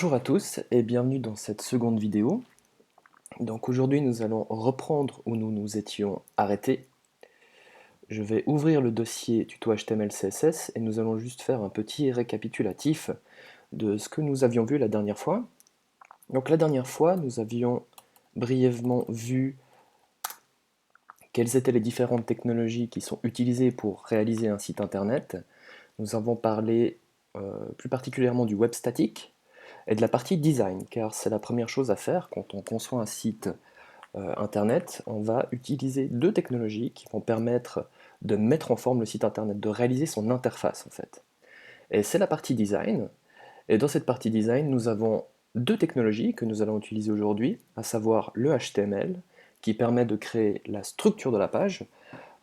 Bonjour à tous et bienvenue dans cette seconde vidéo. Donc aujourd'hui nous allons reprendre où nous nous étions arrêtés. Je vais ouvrir le dossier tuto HTML CSS et nous allons juste faire un petit récapitulatif de ce que nous avions vu la dernière fois. Donc la dernière fois nous avions brièvement vu quelles étaient les différentes technologies qui sont utilisées pour réaliser un site internet. Nous avons parlé plus particulièrement du web statique et de la partie design, car c'est la première chose à faire quand on conçoit un site internet. On va utiliser deux technologies qui vont permettre de mettre en forme le site internet, de réaliser son interface en fait. Et c'est la partie design. Et dans cette partie design, nous avons deux technologies que nous allons utiliser aujourd'hui, à savoir le HTML, qui permet de créer la structure de la page,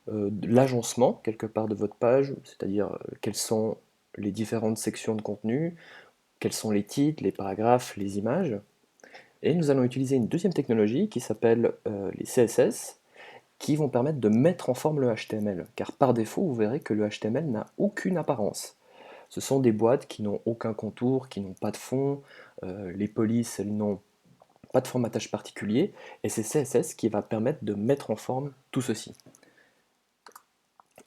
l'agencement quelque part de votre page, c'est-à-dire quelles sont les différentes sections de contenu, quels sont les titres, les paragraphes, les images. Et nous allons utiliser une deuxième technologie qui s'appelle les CSS, qui vont permettre de mettre en forme le HTML. Car par défaut, vous verrez que le HTML n'a aucune apparence. Ce sont des boîtes qui n'ont aucun contour, qui n'ont pas de fond. Les polices, elles n'ont pas de formatage particulier. Et c'est CSS qui va permettre de mettre en forme tout ceci.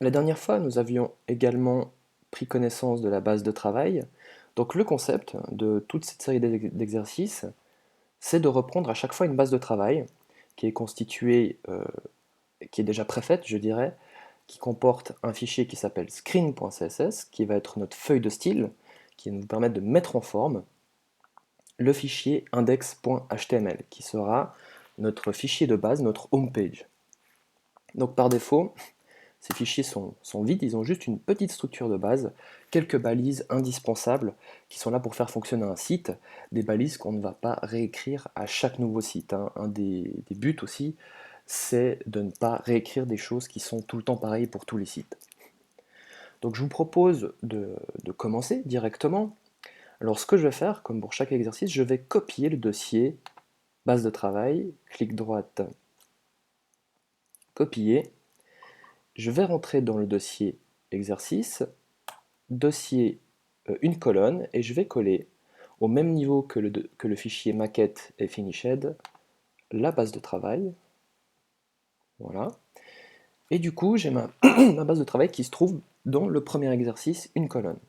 La dernière fois, nous avions également pris connaissance de la base de travail. Donc le concept de toute cette série d'exercices, c'est de reprendre à chaque fois une base de travail qui est constituée, qui est déjà préfaite, je dirais, qui comporte un fichier qui s'appelle screen.css, qui va être notre feuille de style, qui va nous permettre de mettre en forme le fichier index.html, qui sera notre fichier de base, notre home page. Donc par défaut, ces fichiers sont vides, ils ont juste une petite structure de base, quelques balises indispensables qui sont là pour faire fonctionner un site, des balises qu'on ne va pas réécrire à chaque nouveau site, hein. Un des buts aussi, c'est de ne pas réécrire des choses qui sont tout le temps pareilles pour tous les sites. Donc je vous propose de commencer directement. Alors ce que je vais faire, comme pour chaque exercice, je vais copier le dossier base de travail, clic droite, copier. Je vais rentrer dans le dossier exercice, dossier une colonne, et je vais coller au même niveau que le fichier maquette et finished la base de travail. Voilà. Et du coup, j'ai ma, ma base de travail qui se trouve dans le premier exercice, une colonne.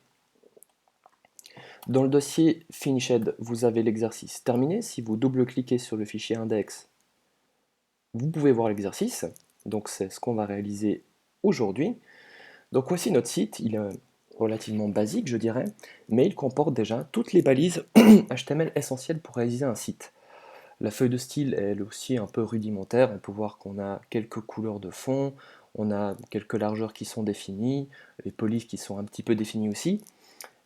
Dans le dossier finished, vous avez l'exercice terminé. Si vous double-cliquez sur le fichier index, vous pouvez voir l'exercice. Donc c'est ce qu'on va réaliser aujourd'hui. Donc voici notre site, il est relativement basique je dirais, mais il comporte déjà toutes les balises HTML essentielles pour réaliser un site. La feuille de style est elle aussi un peu rudimentaire, on peut voir qu'on a quelques couleurs de fond, on a quelques largeurs qui sont définies, les polices qui sont un petit peu définies aussi,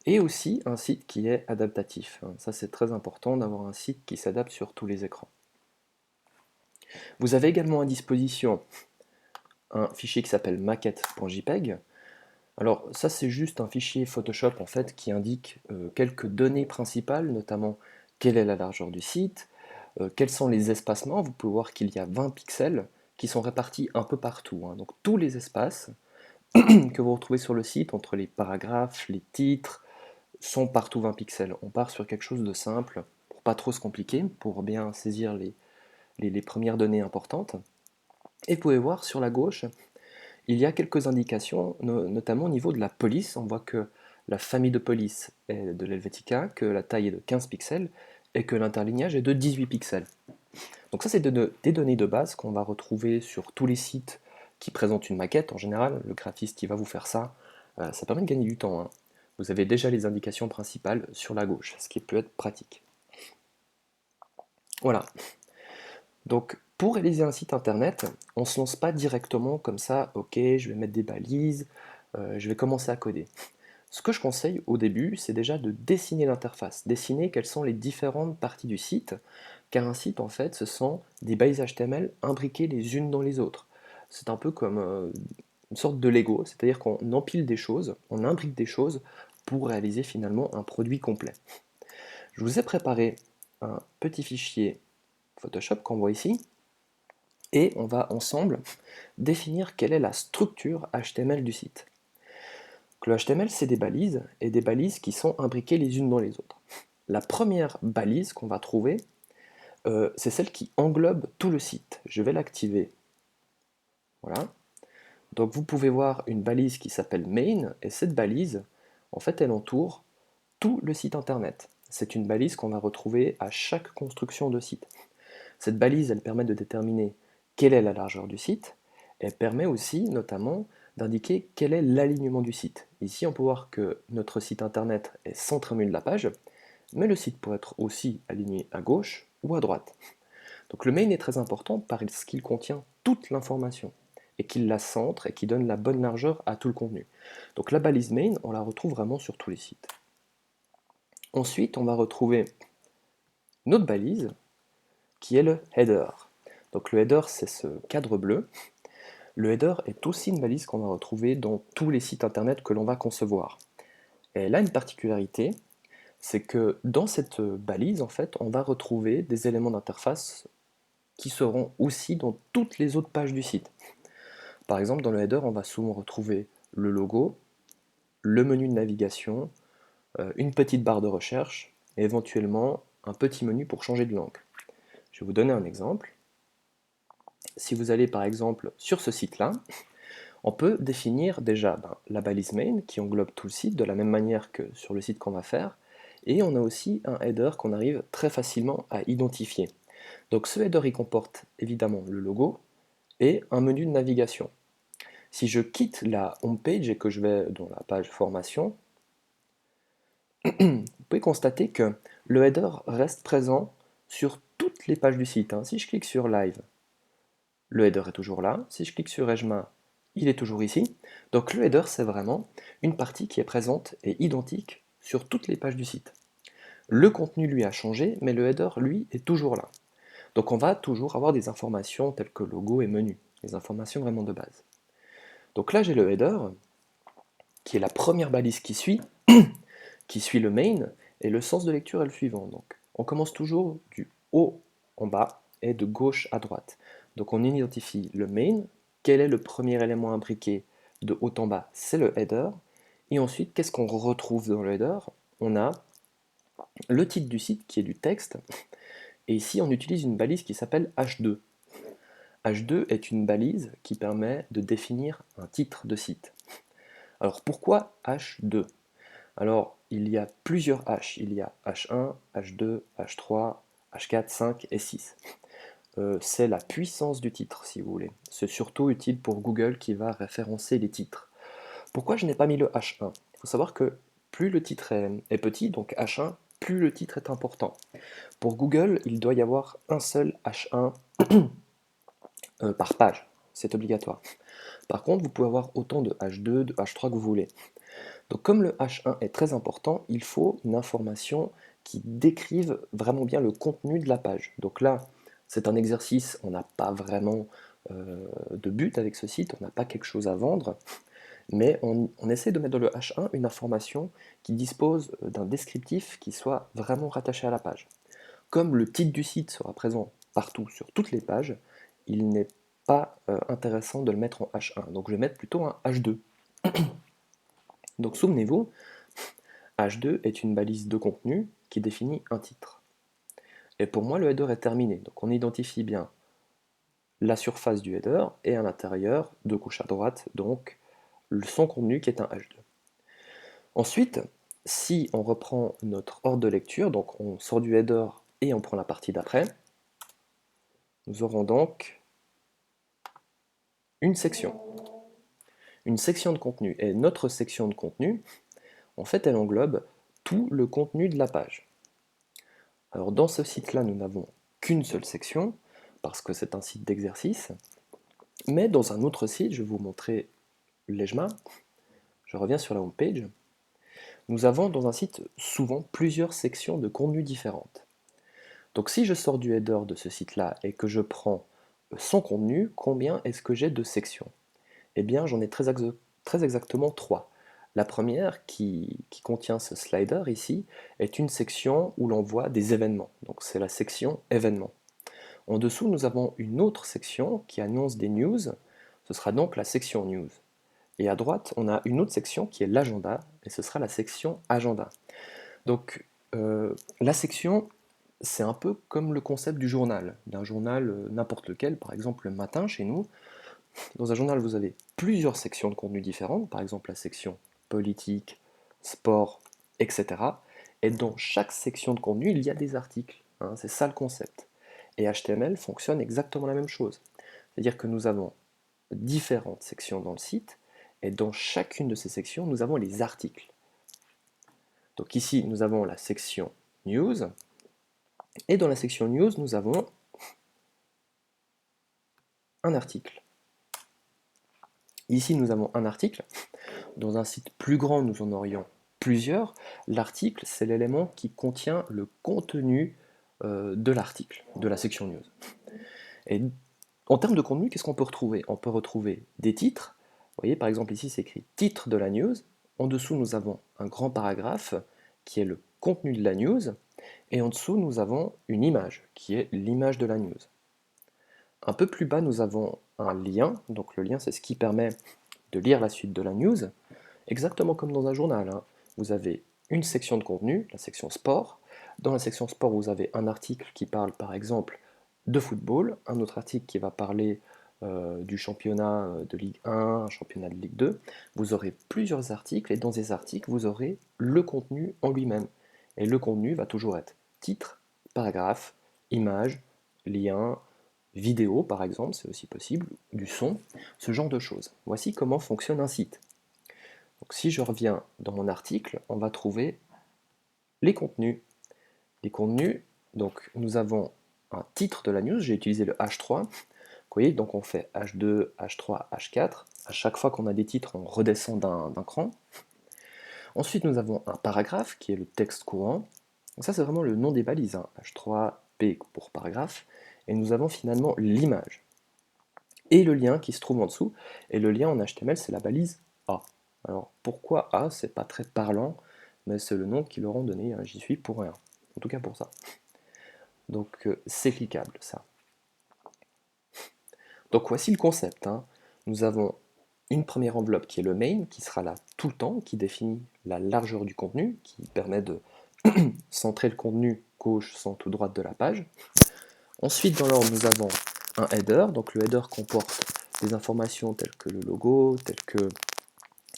et aussi un site qui est adaptatif. Ça c'est très important d'avoir un site qui s'adapte sur tous les écrans. Vous avez également à disposition un fichier qui s'appelle maquette.jpg. Alors ça c'est juste un fichier Photoshop en fait qui indique quelques données principales, notamment quelle est la largeur du site, quels sont les espacements. Vous pouvez voir qu'il y a 20 pixels qui sont répartis un peu partout, hein. Donc tous les espaces que vous retrouvez sur le site, entre les paragraphes, les titres, sont partout 20 pixels. On part sur quelque chose de simple, pour pas trop se compliquer, pour bien saisir les premières données importantes. Et vous pouvez voir sur la gauche, il y a quelques indications, notamment au niveau de la police. On voit que la famille de police est de l'Helvetica, que la taille est de 15 pixels et que l'interlignage est de 18 pixels. Donc ça, c'est des données de base qu'on va retrouver sur tous les sites qui présentent une maquette. En général, le graphiste qui va vous faire ça, ça permet de gagner du temps, hein. Vous avez déjà les indications principales sur la gauche, ce qui peut être pratique. Voilà. Donc pour réaliser un site internet, on ne se lance pas directement comme ça, ok, je vais mettre des balises, je vais commencer à coder. Ce que je conseille au début, c'est déjà de dessiner l'interface, dessiner quelles sont les différentes parties du site, car un site en fait, ce sont des balises HTML imbriquées les unes dans les autres. C'est un peu comme une sorte de Lego, c'est-à-dire qu'on empile des choses, on imbrique des choses pour réaliser finalement un produit complet. Je vous ai préparé un petit fichier Photoshop qu'on voit ici, et on va ensemble définir quelle est la structure HTML du site. Donc, le HTML, c'est des balises, et des balises qui sont imbriquées les unes dans les autres. La première balise qu'on va trouver, c'est celle qui englobe tout le site. Je vais l'activer. Voilà. Donc vous pouvez voir une balise qui s'appelle main, et cette balise, en fait, elle entoure tout le site internet. C'est une balise qu'on va retrouver à chaque construction de site. Cette balise, elle permet de déterminer quelle est la largeur du site. Elle permet aussi, notamment, d'indiquer quel est l'alignement du site. Ici, on peut voir que notre site internet est centré au milieu de la page, mais le site pourrait être aussi aligné à gauche ou à droite. Donc le main est très important parce qu'il contient toute l'information et qu'il la centre et qui donne la bonne largeur à tout le contenu. Donc la balise main, on la retrouve vraiment sur tous les sites. Ensuite, on va retrouver une autre balise qui est le header. Donc le header, c'est ce cadre bleu. Le header est aussi une balise qu'on va retrouver dans tous les sites internet que l'on va concevoir. Et elle a une particularité, c'est que dans cette balise, en fait, on va retrouver des éléments d'interface qui seront aussi dans toutes les autres pages du site. Par exemple, dans le header, on va souvent retrouver le logo, le menu de navigation, une petite barre de recherche et éventuellement un petit menu pour changer de langue. Je vais vous donner un exemple. Si vous allez par exemple sur ce site-là, on peut définir déjà la balise main qui englobe tout le site de la même manière que sur le site qu'on va faire, et on a aussi un header qu'on arrive très facilement à identifier. Donc ce header il comporte évidemment le logo et un menu de navigation. Si je quitte la home page et que je vais dans la page formation, vous pouvez constater que le header reste présent sur toutes les pages du site. Si je clique sur live, le header est toujours là. Si je clique sur EJMA, il est toujours ici. Donc le header, c'est vraiment une partie qui est présente et identique sur toutes les pages du site. Le contenu, lui, a changé, mais le header, lui, est toujours là. Donc on va toujours avoir des informations telles que logo et menu, des informations vraiment de base. Donc là, j'ai le header, qui est la première balise qui suit le main, et le sens de lecture est le suivant. Donc on commence toujours du haut en bas et de gauche à droite. Donc on identifie le main, quel est le premier élément imbriqué de haut en bas, c'est le header, et ensuite qu'est-ce qu'on retrouve dans le header? On a le titre du site qui est du texte, et ici on utilise une balise qui s'appelle H2. H2 est une balise qui permet de définir un titre de site. Alors pourquoi H2? Alors, il y a plusieurs H. Il y a H1, H2, H3, H4, 5 et 6. C'est la puissance du titre, si vous voulez. C'est surtout utile pour Google qui va référencer les titres. Pourquoi je n'ai pas mis le H1? Il faut savoir que plus le titre est petit, donc H1, plus le titre est important. Pour Google, il doit y avoir un seul H1 par page. C'est obligatoire. Par contre, vous pouvez avoir autant de H2, de H3 que vous voulez. Donc comme le H1 est très important, il faut une information qui décrive vraiment bien le contenu de la page. Donc là, c'est un exercice, on n'a pas vraiment de but avec ce site, on n'a pas quelque chose à vendre, mais on essaie de mettre dans le H1 une information qui dispose d'un descriptif qui soit vraiment rattaché à la page. Comme le titre du site sera présent partout sur toutes les pages, il n'est pas intéressant de le mettre en H1. Donc je vais mettre plutôt un H2. Donc souvenez-vous, H2 est une balise de contenu qui définit un titre. Et pour moi, le header est terminé. Donc on identifie bien la surface du header et à l'intérieur, de gauche à droite, donc son contenu qui est un H2. Ensuite, si on reprend notre ordre de lecture, donc on sort du header et on prend la partie d'après, nous aurons donc une section. Une section de contenu. Et notre section de contenu, en fait, elle englobe tout le contenu de la page. Alors dans ce site-là, nous n'avons qu'une seule section, parce que c'est un site d'exercice, mais dans un autre site, je vais vous montrer l'EJMA, je reviens sur la home page, nous avons dans un site souvent plusieurs sections de contenu différentes. Donc si je sors du header de ce site-là et que je prends son contenu, combien est-ce que j'ai de sections? Eh bien j'en ai très exactement 3. La première, qui contient ce slider ici, est une section où l'on voit des événements. Donc c'est la section événements. En dessous, nous avons une autre section qui annonce des news. Ce sera donc la section news. Et à droite, on a une autre section qui est l'agenda, et ce sera la section agenda. Donc La section, c'est un peu comme le concept du journal, d'un journal n'importe lequel, par exemple le matin chez nous. Dans un journal, vous avez plusieurs sections de contenu différentes, par exemple la section politique, sport, etc. Et dans chaque section de contenu, il y a des articles, hein, c'est ça le concept. Et HTML fonctionne exactement la même chose. C'est-à-dire que nous avons différentes sections dans le site, et dans chacune de ces sections, nous avons les articles. Donc ici, nous avons la section News, et dans la section News, nous avons un article. Ici, nous avons un article. Dans un site plus grand, nous en aurions plusieurs. L'article, c'est l'élément qui contient le contenu de l'article, de la section News. Et en termes de contenu, qu'est-ce qu'on peut retrouver? On peut retrouver des titres. Vous voyez, par exemple, ici, c'est écrit « Titre de la news ». En dessous, nous avons un grand paragraphe qui est le contenu de la news. Et en dessous, nous avons une image, qui est l'image de la news. Un peu plus bas, nous avons un lien. Donc le lien, c'est ce qui permet de lire la suite de la news. Exactement comme dans un journal, hein. Vous avez une section de contenu, la section sport. Dans la section sport, vous avez un article qui parle par exemple de football, un autre article qui va parler du championnat de Ligue 1, un championnat de Ligue 2. Vous aurez plusieurs articles et dans ces articles, vous aurez le contenu en lui-même. Et le contenu va toujours être titre, paragraphe, image, lien, vidéo par exemple, c'est aussi possible, du son, ce genre de choses. Voici comment fonctionne un site. Donc, si je reviens dans mon article, on va trouver les contenus. Les contenus, donc nous avons un titre de la news, j'ai utilisé le H3. Vous voyez, donc on fait H2, H3, H4. À chaque fois qu'on a des titres, on redescend d'un cran. Ensuite, nous avons un paragraphe qui est le texte courant. Donc ça, c'est vraiment le nom des balises, hein. H3, P pour paragraphe. Et nous avons finalement l'image. Et le lien qui se trouve en dessous. Et le lien en HTML, c'est la balise A. Alors pourquoi A? C'est pas très parlant, mais c'est le nom qu'ils leur ont donné, hein. J'y suis pour rien. En tout cas pour ça. Donc c'est cliquable ça. Donc voici le concept, hein. Nous avons une première enveloppe qui est le main, qui sera là tout le temps, qui définit la largeur du contenu, qui permet de centrer le contenu gauche, centre ou droite de la page. Ensuite, dans l'ordre, nous avons un header. Donc le header comporte des informations telles que le logo, telles que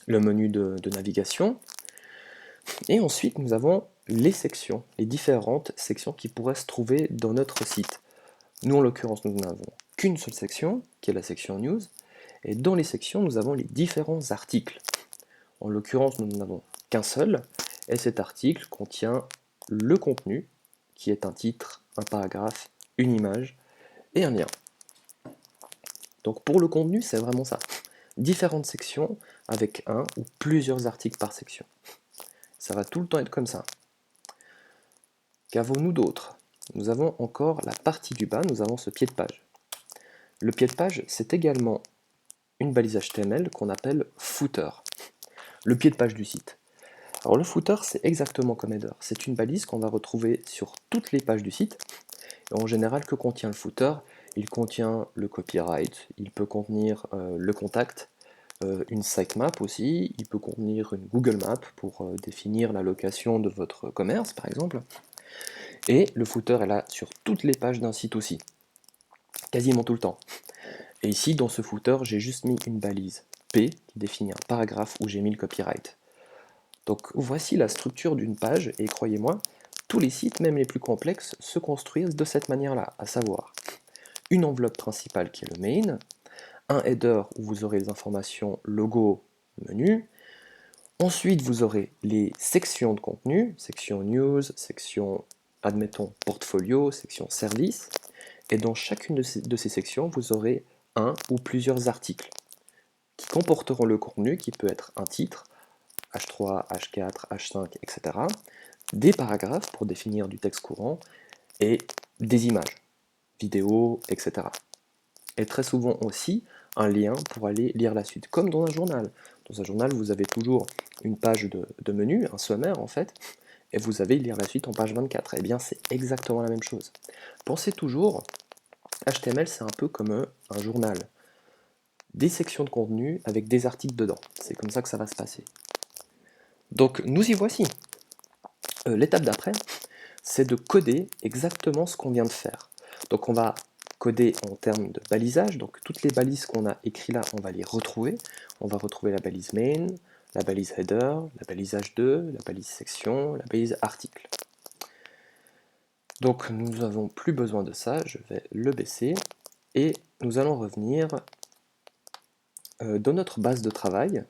le menu de navigation. Et ensuite, nous avons les sections, les différentes sections qui pourraient se trouver dans notre site. Nous, en l'occurrence, nous n'avons qu'une seule section, qui est la section News. Et dans les sections, nous avons les différents articles. En l'occurrence, nous n'en avons qu'un seul. Et cet article contient le contenu, qui est un titre, un paragraphe, une image et un lien. Donc pour le contenu, c'est vraiment ça. Différentes sections avec un ou plusieurs articles par section. Ça va tout le temps être comme ça. Qu'avons-nous d'autre? Nous avons encore la partie du bas, nous avons ce pied de page. Le pied de page, c'est également une balise HTML qu'on appelle footer. Le pied de page du site. Alors le footer, c'est exactement comme header. C'est une balise qu'on va retrouver sur toutes les pages du site. Et en général, que contient le footer? Il contient le copyright, il peut contenir le contact, une sitemap aussi, il peut contenir une Google Map pour définir la location de votre commerce par exemple. Et le footer est là sur toutes les pages d'un site aussi, quasiment tout le temps. Et ici, dans ce footer, j'ai juste mis une balise P qui définit un paragraphe où j'ai mis le copyright. Donc voici la structure d'une page, et croyez-moi, tous les sites, même les plus complexes, se construisent de cette manière-là, à savoir une enveloppe principale qui est le main, un header où vous aurez les informations logo, menu. Ensuite, vous aurez les sections de contenu, section news, section, admettons, portfolio, section service. Et dans chacune de ces sections, vous aurez un ou plusieurs articles qui comporteront le contenu, qui peut être un titre, H3, H4, H5, etc. Des paragraphes pour définir du texte courant et des images, vidéos, etc. Et très souvent aussi un lien pour aller lire la suite, comme dans un journal. Dans un journal, vous avez toujours une page de menu, un sommaire en fait, et vous avez lire la suite en page 24. Eh bien, c'est exactement la même chose. Pensez toujours, HTML, c'est un peu comme un journal. Des sections de contenu avec des articles dedans. C'est comme ça que ça va se passer. Donc, nous y voici. L'étape d'après, c'est de coder exactement ce qu'on vient de faire. Donc on va coder en termes de balisage, donc toutes les balises qu'on a écrites là, on va les retrouver. On va retrouver la balise main, la balise header, la balise h2, la balise section, la balise article. Donc nous n'avons plus besoin de ça, je vais le baisser, et nous allons revenir dans notre base de travail.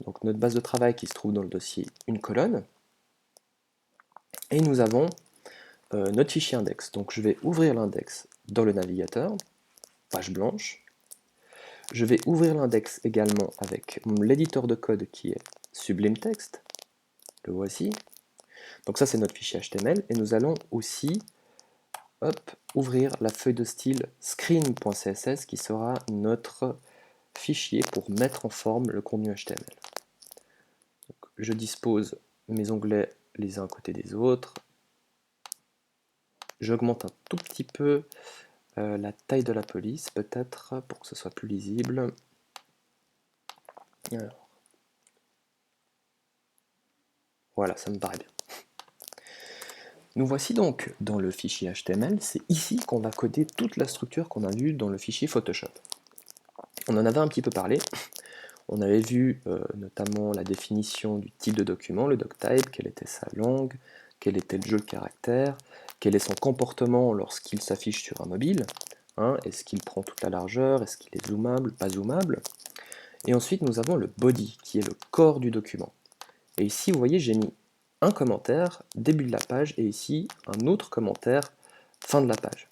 Donc notre base de travail qui se trouve dans le dossier une colonne, et nous avons notre fichier index. Donc je vais ouvrir l'index dans le navigateur, page blanche. Je vais ouvrir l'index également avec l'éditeur de code qui est Sublime Text, le voici. Donc ça c'est notre fichier HTML, et nous allons aussi ouvrir la feuille de style screen.css qui sera notre fichier pour mettre en forme le contenu HTML. Donc, je dispose mes onglets les uns à côté des autres. J'augmente un tout petit peu la taille de la police, peut-être, pour que ce soit plus lisible. Alors, voilà, ça me paraît bien. Nous voici donc dans le fichier HTML, c'est ici qu'on va coder toute la structure qu'on a vue dans le fichier Photoshop. On en avait un petit peu parlé, on avait vu notamment la définition du type de document, le doctype, quelle était sa langue, quel était le jeu de caractères, quel est son comportement lorsqu'il s'affiche sur un mobile, hein, est-ce qu'il prend toute la largeur, est-ce qu'il est zoomable, pas zoomable. Et ensuite nous avons le body, qui est le corps du document. Et ici vous voyez j'ai mis un commentaire, début de la page, et ici un autre commentaire, fin de la page.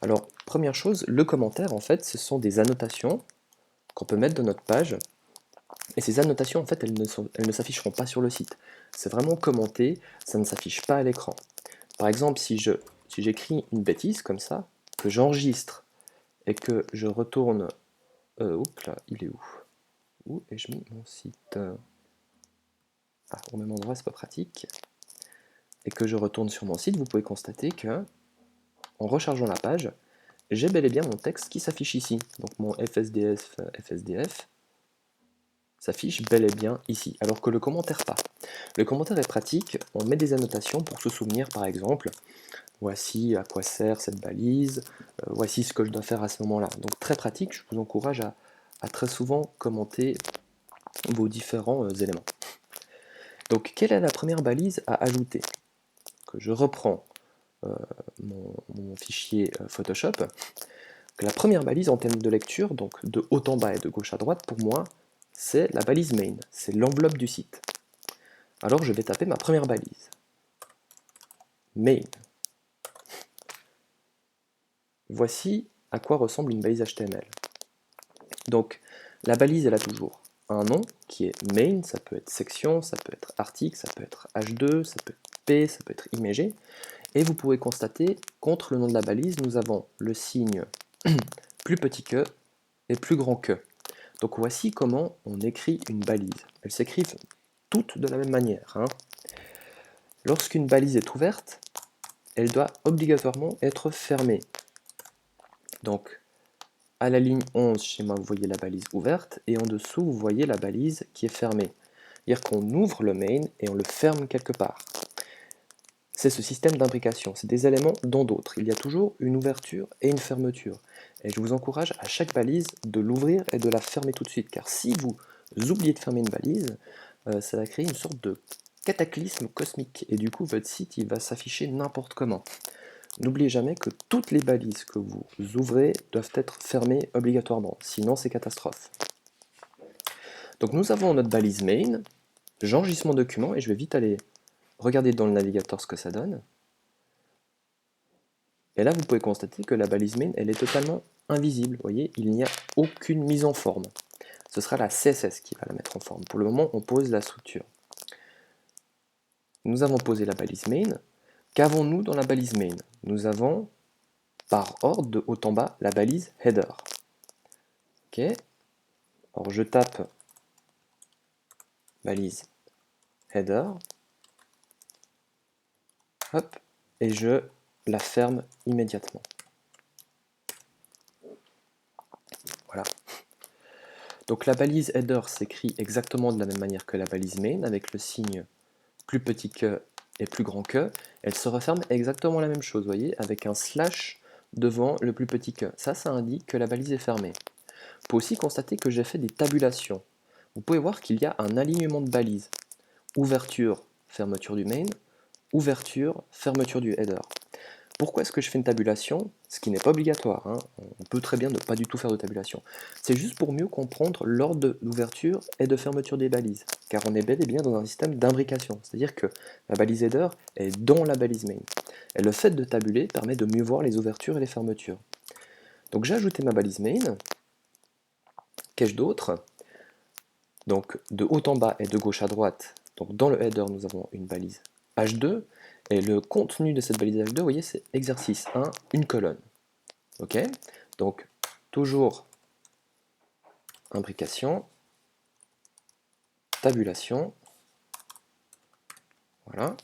Alors, première chose, le commentaire, en fait, ce sont des annotations qu'on peut mettre dans notre page, et ces annotations, en fait, elles ne s'afficheront pas sur le site. C'est vraiment commenté, ça ne s'affiche pas à l'écran. Par exemple, si j'écris une bêtise comme ça, que j'enregistre, et que je retourne... oups là, il est où? Où ai-je mis mon site? Ah, au même endroit, c'est pas pratique. Et que je retourne sur mon site, vous pouvez constater que, en rechargeant la page, j'ai bel et bien mon texte qui s'affiche ici. Donc mon FSDF s'affiche bel et bien ici, alors que le commentaire pas. Le commentaire est pratique, on met des annotations pour se souvenir par exemple, voici à quoi sert cette balise, voici ce que je dois faire à ce moment-là. Donc très pratique, je vous encourage à très souvent commenter vos différents éléments. Donc quelle est la première balise à ajouter? Que je reprends mon fichier Photoshop. La première balise en termes de lecture, donc de haut en bas et de gauche à droite, pour moi, c'est la balise main, c'est l'enveloppe du site. Alors je vais taper ma première balise. Main. Voici à quoi ressemble une balise HTML. Donc la balise, elle a toujours un nom qui est main, ça peut être section, ça peut être article, ça peut être h2, ça peut être p, ça peut être img. Et vous pouvez constater, contre le nom de la balise, nous avons le signe plus petit que et plus grand que. Donc voici comment on écrit une balise. Elles s'écrivent toutes de la même manière. Hein. Lorsqu'une balise est ouverte, elle doit obligatoirement être fermée. Donc à la ligne 11 schéma, vous voyez la balise ouverte, et en dessous, vous voyez la balise qui est fermée. C'est-à-dire qu'on ouvre le main et on le ferme quelque part. C'est ce système d'imbrication, c'est des éléments dans d'autres. Il y a toujours une ouverture et une fermeture. Et je vous encourage à chaque balise de l'ouvrir et de la fermer tout de suite, car si vous oubliez de fermer une balise, ça va créer une sorte de cataclysme cosmique, et du coup votre site il va s'afficher n'importe comment. N'oubliez jamais que toutes les balises que vous ouvrez doivent être fermées obligatoirement, sinon c'est catastrophe. Donc nous avons notre balise main, j'enregistre mon document et je vais vite aller regarder dans le navigateur ce que ça donne. Et là vous pouvez constater que la balise main elle est totalement invisible, vous voyez, il n'y a aucune mise en forme. Ce sera la CSS qui va la mettre en forme. Pour le moment on pose la structure. Nous avons posé la balise main. Qu'avons-nous dans la balise main? Nous avons par ordre de haut en bas la balise header. Ok. Alors je tape balise header, hop, et je la ferme immédiatement. Voilà. Donc la balise header s'écrit exactement de la même manière que la balise main, avec le signe plus petit que est plus grand que, elle se referme exactement la même chose, vous voyez, avec un slash devant le plus petit que. Ça indique que la balise est fermée. On peut aussi constater que j'ai fait des tabulations. Vous pouvez voir qu'il y a un alignement de balises. Ouverture, fermeture du main, ouverture, fermeture du header. Pourquoi est-ce que je fais une tabulation? Ce qui n'est pas obligatoire, hein. On peut très bien ne pas du tout faire de tabulation. C'est juste pour mieux comprendre l'ordre d'ouverture et de fermeture des balises, car on est bel et bien dans un système d'imbrication, c'est-à-dire que la balise header est dans la balise main. Et le fait de tabuler permet de mieux voir les ouvertures et les fermetures. Donc j'ai ajouté ma balise main. Qu'ai-je d'autre? Donc de haut en bas et de gauche à droite, donc dans le header nous avons une balise H2, et le contenu de cette balise H2, vous voyez, c'est exercice 1, une colonne. Ok? Donc toujours imbrication, tabulation, voilà,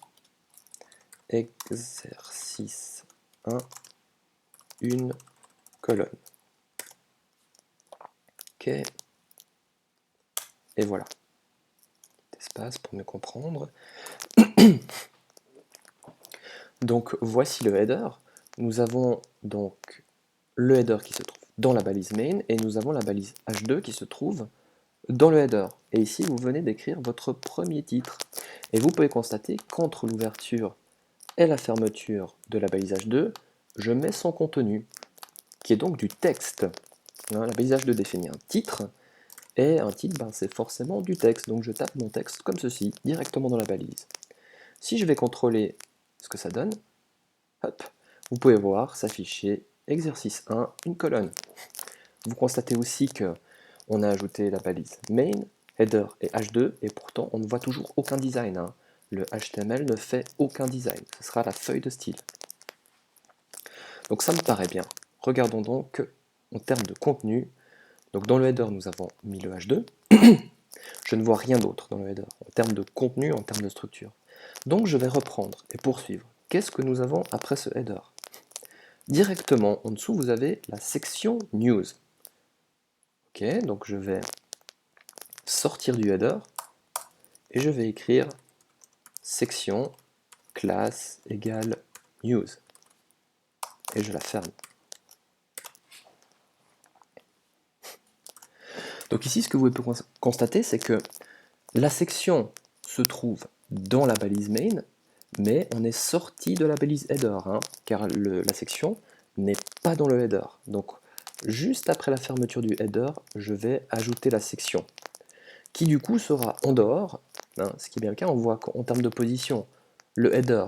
exercice 1, une colonne. Ok, et voilà. Espace pour mieux comprendre. Donc voici le header. Nous avons donc le header qui se trouve dans la balise main et nous avons la balise H2 qui se trouve dans le header. Et ici, vous venez d'écrire votre premier titre. Et vous pouvez constater qu'entre l'ouverture et la fermeture de la balise H2, je mets son contenu, qui est donc du texte. La balise H2 définit un titre, et un titre, c'est forcément du texte. Donc je tape mon texte comme ceci, directement dans la balise. Si je vais contrôler ce que ça donne, hop, vous pouvez voir s'afficher exercice 1, une colonne. Vous constatez aussi que on a ajouté la balise main, header et H2, et pourtant on ne voit toujours aucun design, hein. Le HTML ne fait aucun design, ce sera la feuille de style. Donc ça me paraît bien. Regardons donc en termes de contenu. Donc dans le header, nous avons mis le H2. Je ne vois rien d'autre dans le header, en termes de contenu, en termes de structure. Donc je vais reprendre et poursuivre. Qu'est-ce que nous avons après ce header? Directement en dessous, vous avez la section News. Ok, donc je vais sortir du header et je vais écrire section classe égale news. Et je la ferme. Donc ici, ce que vous pouvez constater, c'est que la section se trouve dans la balise main, mais on est sorti de la balise header, hein, car la section n'est pas dans le header. Donc juste après la fermeture du header, je vais ajouter la section, qui du coup sera en dehors, hein, ce qui est bien le cas. On voit qu'en termes de position, le header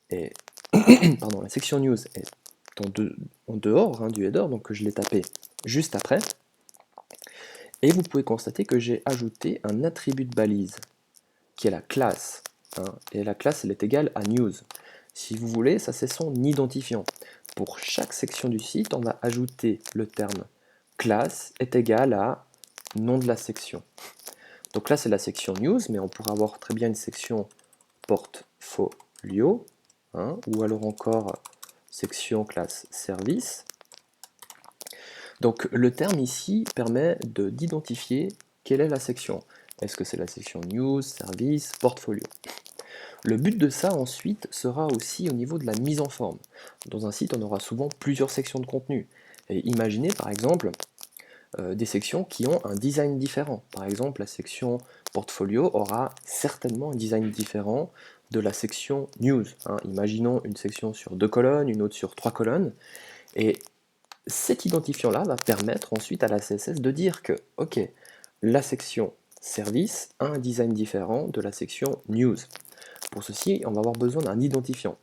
est, pardon, la section news est en dehors, hein, du header, donc je l'ai tapé juste après. Et vous pouvez constater que j'ai ajouté un attribut de balise, qui est la classe, hein, et la classe elle est égale à news. Si vous voulez, ça c'est son identifiant. Pour chaque section du site, on va ajouter le terme classe est égal à nom de la section. Donc là c'est la section news, mais on pourrait avoir très bien une section portfolio, hein, ou alors encore section classe service. Donc le terme ici permet d'identifier quelle est la section. Est-ce que c'est la section news, service, portfolio? Le but de ça ensuite sera aussi au niveau de la mise en forme. Dans un site, on aura souvent plusieurs sections de contenu. Et imaginez par exemple des sections qui ont un design différent. Par exemple, la section portfolio aura certainement un design différent de la section news, hein. Imaginons une section sur 2 colonnes, une autre sur 3 colonnes. Et cet identifiant-là va permettre ensuite à la CSS de dire que, ok, la section service a un design différent de la section news. Pour ceci, on va avoir besoin d'un identifiant.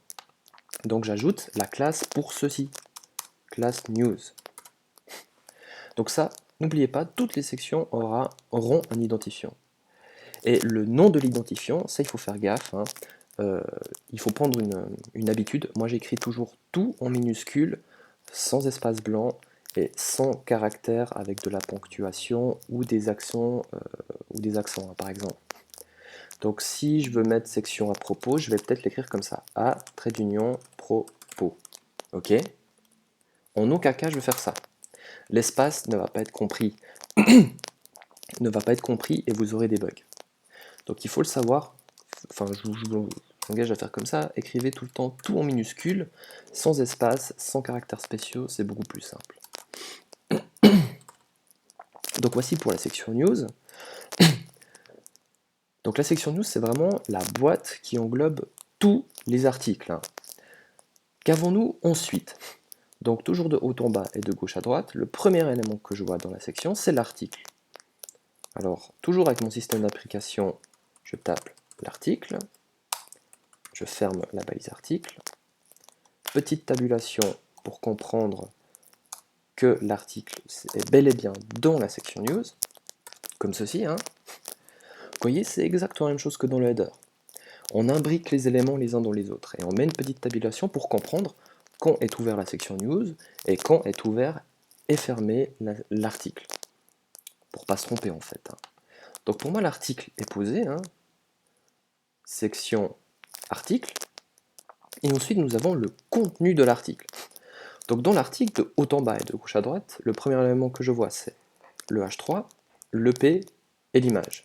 Donc j'ajoute la classe pour ceci, classe news. Donc ça, n'oubliez pas, toutes les sections auront un identifiant. Et le nom de l'identifiant, ça il faut faire gaffe, hein. Il faut prendre une habitude. Moi j'écris toujours tout en minuscule, sans espace blanc et sans caractère avec de la ponctuation ou des accents, hein, par exemple. Donc si je veux mettre section à propos, je vais peut-être l'écrire comme ça. A, trait d'union, propos. Ok? En aucun cas je vais faire ça. L'espace ne va pas être compris. Ne va pas être compris et vous aurez des bugs. Donc il faut le savoir. Enfin, s'engage à faire comme ça, écrivez tout le temps tout en minuscule, sans espace, sans caractères spéciaux, c'est beaucoup plus simple. Donc voici pour la section news. Donc la section news, c'est vraiment la boîte qui englobe tous les articles. Qu'avons-nous ensuite? Donc toujours de haut en bas et de gauche à droite, le premier élément que je vois dans la section, c'est l'article. Alors, toujours avec mon système d'application, je tape l'article, je ferme la balise article, petite tabulation pour comprendre que l'article est bel et bien dans la section news, comme ceci. Vous voyez, c'est exactement la même chose que dans le header. On imbrique les éléments les uns dans les autres et on met une petite tabulation pour comprendre quand est ouvert la section news et quand est ouvert et fermé l'article, pour pas se tromper en fait. Donc pour moi l'article est posé, section article, et ensuite nous avons le contenu de l'article. Donc dans l'article, de haut en bas et de gauche à droite, le premier élément que je vois c'est le H3, l'EP et l'image.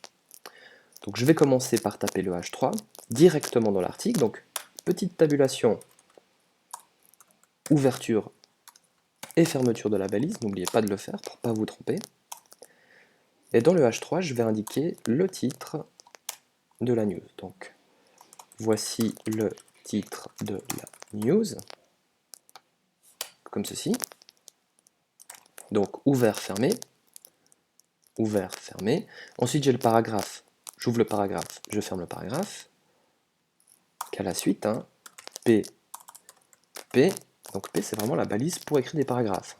Donc je vais commencer par taper le H3 directement dans l'article, donc petite tabulation, ouverture et fermeture de la balise, n'oubliez pas de le faire pour ne pas vous tromper. Et dans le H3, je vais indiquer le titre de la news. Donc voici le titre de la news, comme ceci. Donc ouvert, fermé, ouvert, fermé. Ensuite j'ai le paragraphe, j'ouvre le paragraphe, je ferme le paragraphe. Qu'à la suite, P, P. Donc P c'est vraiment la balise pour écrire des paragraphes.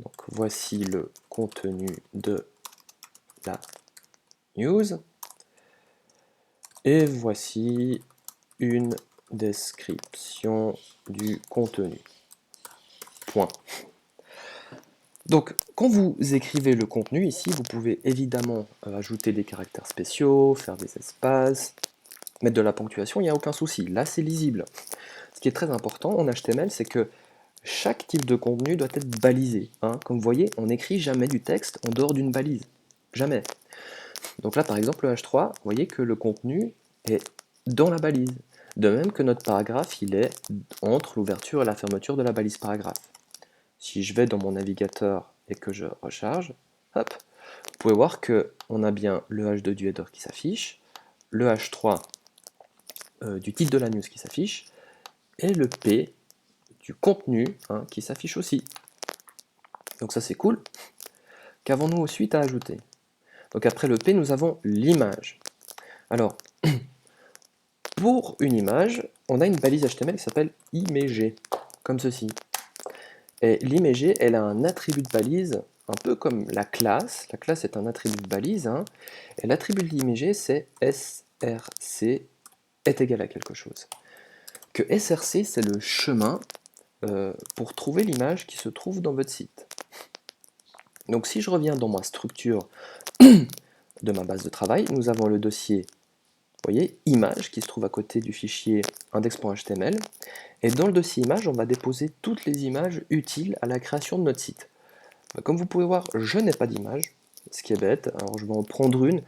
Donc voici le contenu de la news. Et voici une description du contenu. Point. Donc, quand vous écrivez le contenu ici, vous pouvez évidemment ajouter des caractères spéciaux, faire des espaces, mettre de la ponctuation, il n'y a aucun souci. Là, c'est lisible. Ce qui est très important en HTML, c'est que chaque type de contenu doit être balisé. Comme vous voyez, on n'écrit jamais du texte en dehors d'une balise. Jamais. Donc là, par exemple, le H3, vous voyez que le contenu est dans la balise. De même que notre paragraphe, il est entre l'ouverture et la fermeture de la balise paragraphe. Si je vais dans mon navigateur et que je recharge, hop, vous pouvez voir qu'on a bien le H2 du header qui s'affiche, le H3 du titre de la news qui s'affiche, et le P du contenu qui s'affiche aussi. Donc ça c'est cool. Qu'avons-nous ensuite à ajouter? Donc après le P, nous avons l'image. Alors, pour une image, on a une balise HTML qui s'appelle img, comme ceci. Et l'img, elle a un attribut de balise, un peu comme la classe. La classe est un attribut de balise. Et l'attribut de l'img, c'est src est égal à quelque chose. Que src, c'est le chemin pour trouver l'image qui se trouve dans votre site. Donc si je reviens dans ma structure de ma base de travail, nous avons le dossier, vous voyez, image, qui se trouve à côté du fichier index.html. Et dans le dossier image, on va déposer toutes les images utiles à la création de notre site. Comme vous pouvez voir, je n'ai pas d'image, ce qui est bête. Alors je vais en prendre une.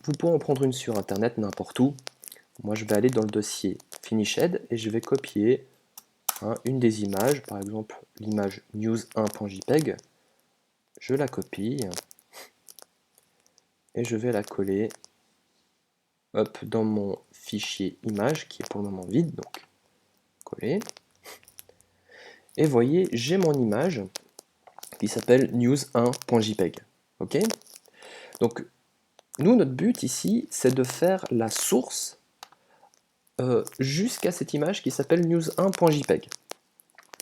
Vous pouvez en prendre une sur internet, n'importe où. Moi je vais aller dans le dossier Finished et je vais copier une des images, par exemple l'image news1.jpg. Je la copie et je vais la coller dans mon fichier image qui est pour le moment vide, donc coller. Et vous voyez, j'ai mon image qui s'appelle news1.jpg. Ok? Donc, nous, notre but ici, c'est de faire la source jusqu'à cette image qui s'appelle news1.jpg.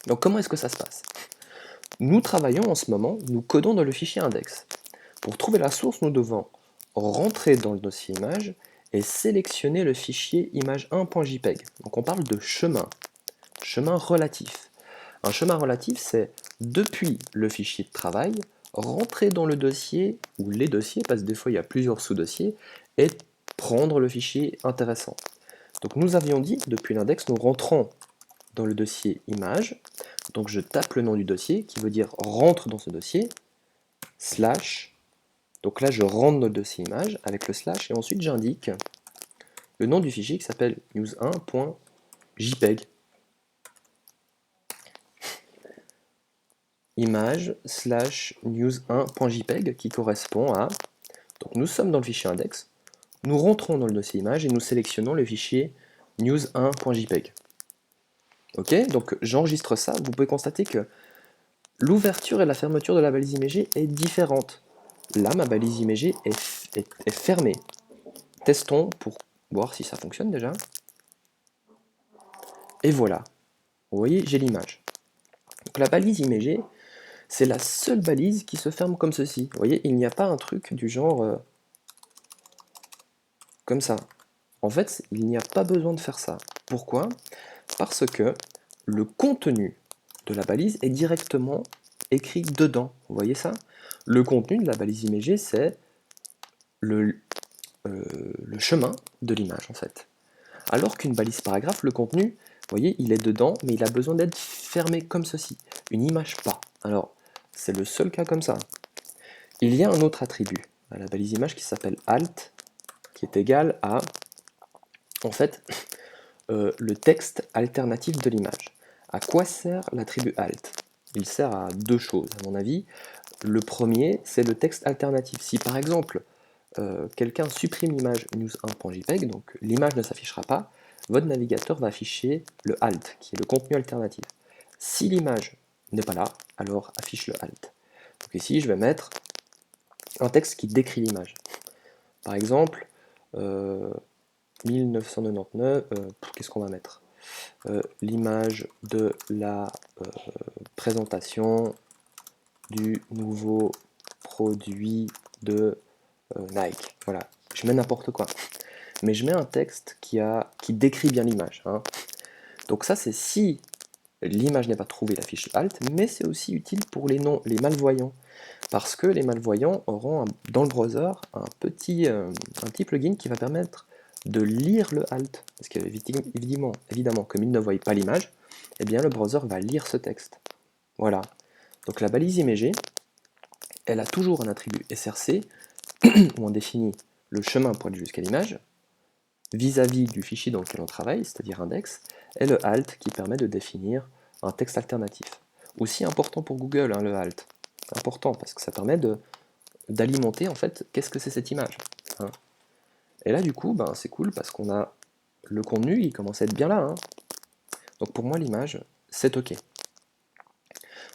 Donc, comment est-ce que ça se passe? Nous travaillons en ce moment, nous codons dans le fichier index. Pour trouver la source, nous devons rentrer dans le dossier image et sélectionner le fichier image1.jpg. Donc, on parle de chemin relatif. Un chemin relatif, c'est depuis le fichier de travail, rentrer dans le dossier, ou les dossiers, parce que des fois il y a plusieurs sous-dossiers, et prendre le fichier intéressant. Donc nous avions dit, depuis l'index, nous rentrons dans le dossier image, donc je tape le nom du dossier, qui veut dire rentre dans ce dossier, slash, donc là je rentre dans le dossier image, avec le slash, et ensuite j'indique le nom du fichier qui s'appelle news1.jpg. Image slash news1.jpg qui correspond à... Donc nous sommes dans le fichier index, nous rentrons dans le dossier image et nous sélectionnons le fichier news1.jpg. Ok, donc j'enregistre ça, vous pouvez constater que l'ouverture et la fermeture de la balise imagée est différente. Là, ma balise imagée est fermée. Testons pour voir si ça fonctionne déjà. Et voilà, vous voyez, j'ai l'image. Donc la balise imagée, c'est la seule balise qui se ferme comme ceci. Vous voyez, il n'y a pas un truc du genre comme ça. En fait, il n'y a pas besoin de faire ça. Pourquoi? Parce que le contenu de la balise est directement écrit dedans. Vous voyez ça? Le contenu de la balise imagée, c'est le chemin de l'image en fait. Alors qu'une balise paragraphe, le contenu, vous voyez, il est dedans, mais il a besoin d'être fermé comme ceci. Une image pas. Alors, c'est le seul cas comme ça. Il y a un autre attribut à la balise image qui s'appelle alt, qui est égal à, en fait, le texte alternatif de l'image. À quoi sert l'attribut alt? Il sert à deux choses, à mon avis. Le premier, c'est le texte alternatif. Si par exemple, quelqu'un supprime l'image news1.jpg, donc l'image ne s'affichera pas, votre navigateur va afficher le alt, qui est le contenu alternatif. Si l'image n'est pas là, alors affiche le alt. Donc ici, je vais mettre un texte qui décrit l'image. Par exemple, 1999, qu'est-ce qu'on va mettre? L'image de la présentation du nouveau produit de Nike. Voilà, je mets n'importe quoi. Mais je mets un texte qui décrit bien l'image. Hein. Donc ça, c'est si l'image n'est pas trouvée, la fiche alt, mais c'est aussi utile pour les malvoyants. Parce que les malvoyants auront dans le browser un petit plugin qui va permettre de lire le alt. Parce qu'évidemment, comme ils ne voient pas l'image, eh bien le browser va lire ce texte. Voilà. Donc la balise imagée, elle a toujours un attribut src, où on définit le chemin pour aller jusqu'à l'image, vis-à-vis du fichier dans lequel on travaille, c'est-à-dire index, et le alt qui permet de définir un texte alternatif. Aussi important pour Google, hein, le alt. Important parce que ça permet d'alimenter en fait qu'est-ce que c'est cette image. Hein. Et là du coup, ben, c'est cool parce qu'on a le contenu, il commence à être bien là. Hein. Donc pour moi l'image, c'est OK.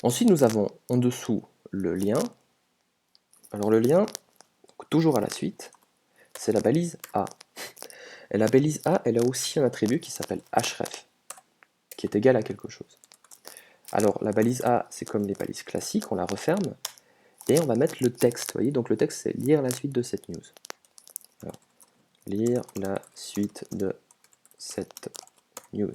Ensuite nous avons en dessous le lien. Alors le lien, toujours à la suite, c'est la balise A. Et la balise A, elle a aussi un attribut qui s'appelle href, qui est égal à quelque chose. Alors la balise A, c'est comme les balises classiques, on la referme, et on va mettre le texte. Vous voyez, donc le texte, c'est lire la suite de cette news. Alors, lire la suite de cette news.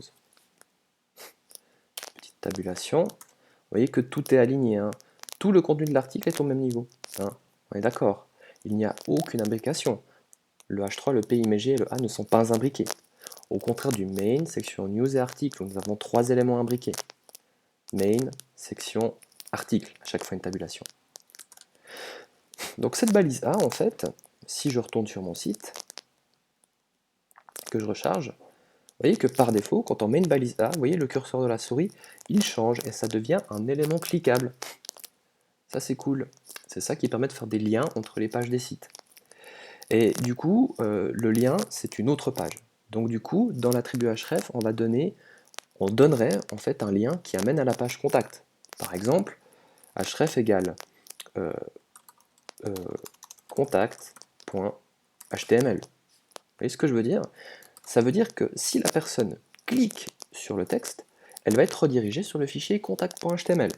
Petite tabulation. Vous voyez que tout est aligné. Hein. Tout le contenu de l'article est au même niveau. Hein. On est d'accord. Il n'y a aucune imbrication. Le H3, le PIMG et le A ne sont pas imbriqués. Au contraire du main, section news et article, où nous avons trois éléments imbriqués. Main, section, article, à chaque fois une tabulation. Donc cette balise A, en fait, si je retourne sur mon site, que je recharge, vous voyez que par défaut, quand on met une balise A, vous voyez le curseur de la souris, il change et ça devient un élément cliquable. Ça c'est cool. C'est ça qui permet de faire des liens entre les pages des sites. Et du coup, le lien, c'est une autre page. Donc du coup, dans l'attribut href, on donnerait en fait un lien qui amène à la page contact. Par exemple, href égale contact.html. Vous voyez ce que je veux dire? Ça veut dire que si la personne clique sur le texte, elle va être redirigée sur le fichier contact.html.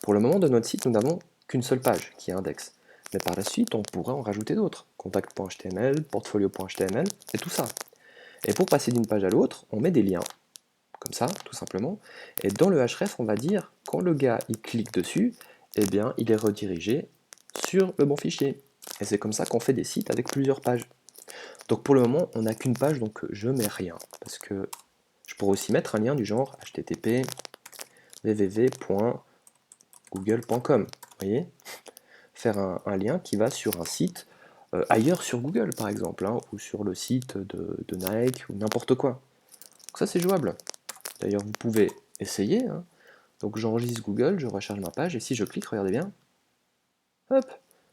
Pour le moment de notre site, nous n'avons qu'une seule page qui est index. Mais par la suite, on pourra en rajouter d'autres. Contact.html, portfolio.html, et tout ça. Et pour passer d'une page à l'autre, on met des liens, comme ça, tout simplement. Et dans le href, on va dire, quand le gars il clique dessus, eh bien, il est redirigé sur le bon fichier. Et c'est comme ça qu'on fait des sites avec plusieurs pages. Donc pour le moment, on n'a qu'une page, donc je mets rien. Parce que je pourrais aussi mettre un lien du genre http www.google.com. Vous voyez? Faire un lien qui va sur un site ailleurs sur Google par exemple, hein, ou sur le site de Nike ou n'importe quoi. Donc ça c'est jouable. D'ailleurs vous pouvez essayer, hein. Donc j'enregistre Google, je recharge ma page, et si je clique, regardez bien, hop,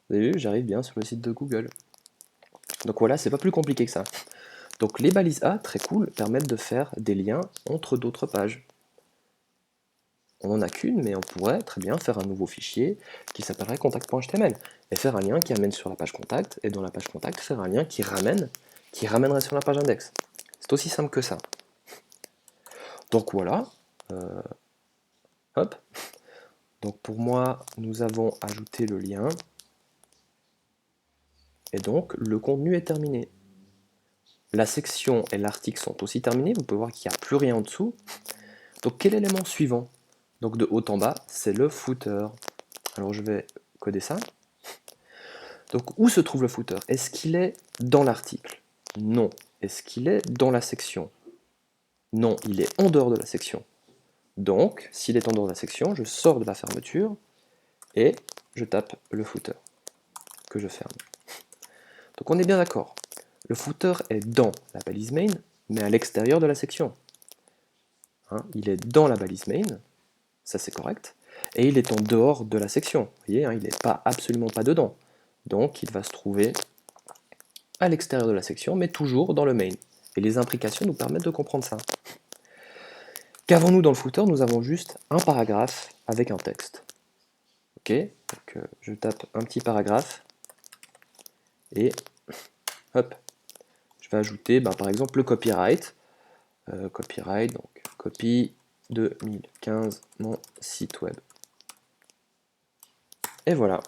vous avez vu, j'arrive bien sur le site de Google. Donc voilà, c'est pas plus compliqué que ça. Donc les balises A, très cool, permettent de faire des liens entre d'autres pages. On n'en a qu'une, mais on pourrait très bien faire un nouveau fichier qui s'appellerait contact.html et faire un lien qui amène sur la page contact, et dans la page contact, faire un lien qui ramènerait sur la page index. C'est aussi simple que ça. Donc voilà, hop. Donc pour moi, nous avons ajouté le lien, et donc le contenu est terminé. La section et l'article sont aussi terminés, vous pouvez voir qu'il n'y a plus rien en dessous. Donc quel est l'élément suivant? Donc de haut en bas, c'est le footer. Alors je vais coder ça. Donc où se trouve le footer? Est-ce qu'il est dans l'article? Non. Est-ce qu'il est dans la section? Non, il est en dehors de la section. Donc, s'il est en dehors de la section, je sors de la fermeture et je tape le footer que je ferme. Donc on est bien d'accord. Le footer est dans la balise main, mais à l'extérieur de la section. Hein, il est dans la balise main, ça c'est correct, et il est en dehors de la section. Vous voyez, hein, il n'est pas absolument pas dedans. Donc il va se trouver à l'extérieur de la section, mais toujours dans le main. Et les imbrications nous permettent de comprendre ça. Qu'avons-nous dans le footer? Nous avons juste un paragraphe avec un texte. Ok, donc je tape un petit paragraphe, et hop, je vais ajouter par exemple le copyright. Copyright, donc copie 2015, mon site web. Et voilà.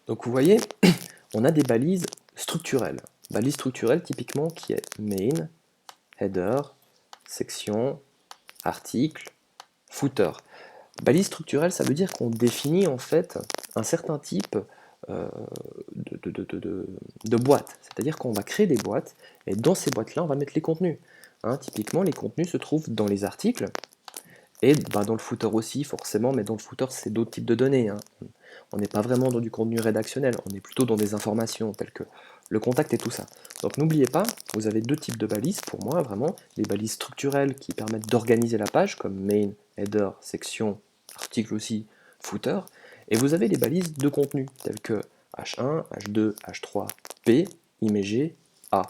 Donc vous voyez, on a des balises structurelles. Balise structurelle typiquement qui est main, header, section, article, footer. Balise structurelle, ça veut dire qu'on définit en fait un certain type de boîtes. C'est-à-dire qu'on va créer des boîtes, et dans ces boîtes-là, on va mettre les contenus. Hein, typiquement, les contenus se trouvent dans les articles, et dans le footer aussi, forcément, mais dans le footer, c'est d'autres types de données. Hein. On n'est pas vraiment dans du contenu rédactionnel, on est plutôt dans des informations telles que le contact et tout ça. Donc n'oubliez pas, vous avez deux types de balises, pour moi, vraiment, les balises structurelles qui permettent d'organiser la page, comme main, header, section, article aussi, footer, et vous avez les balises de contenu, telles que H1, H2, H3, P, img, A.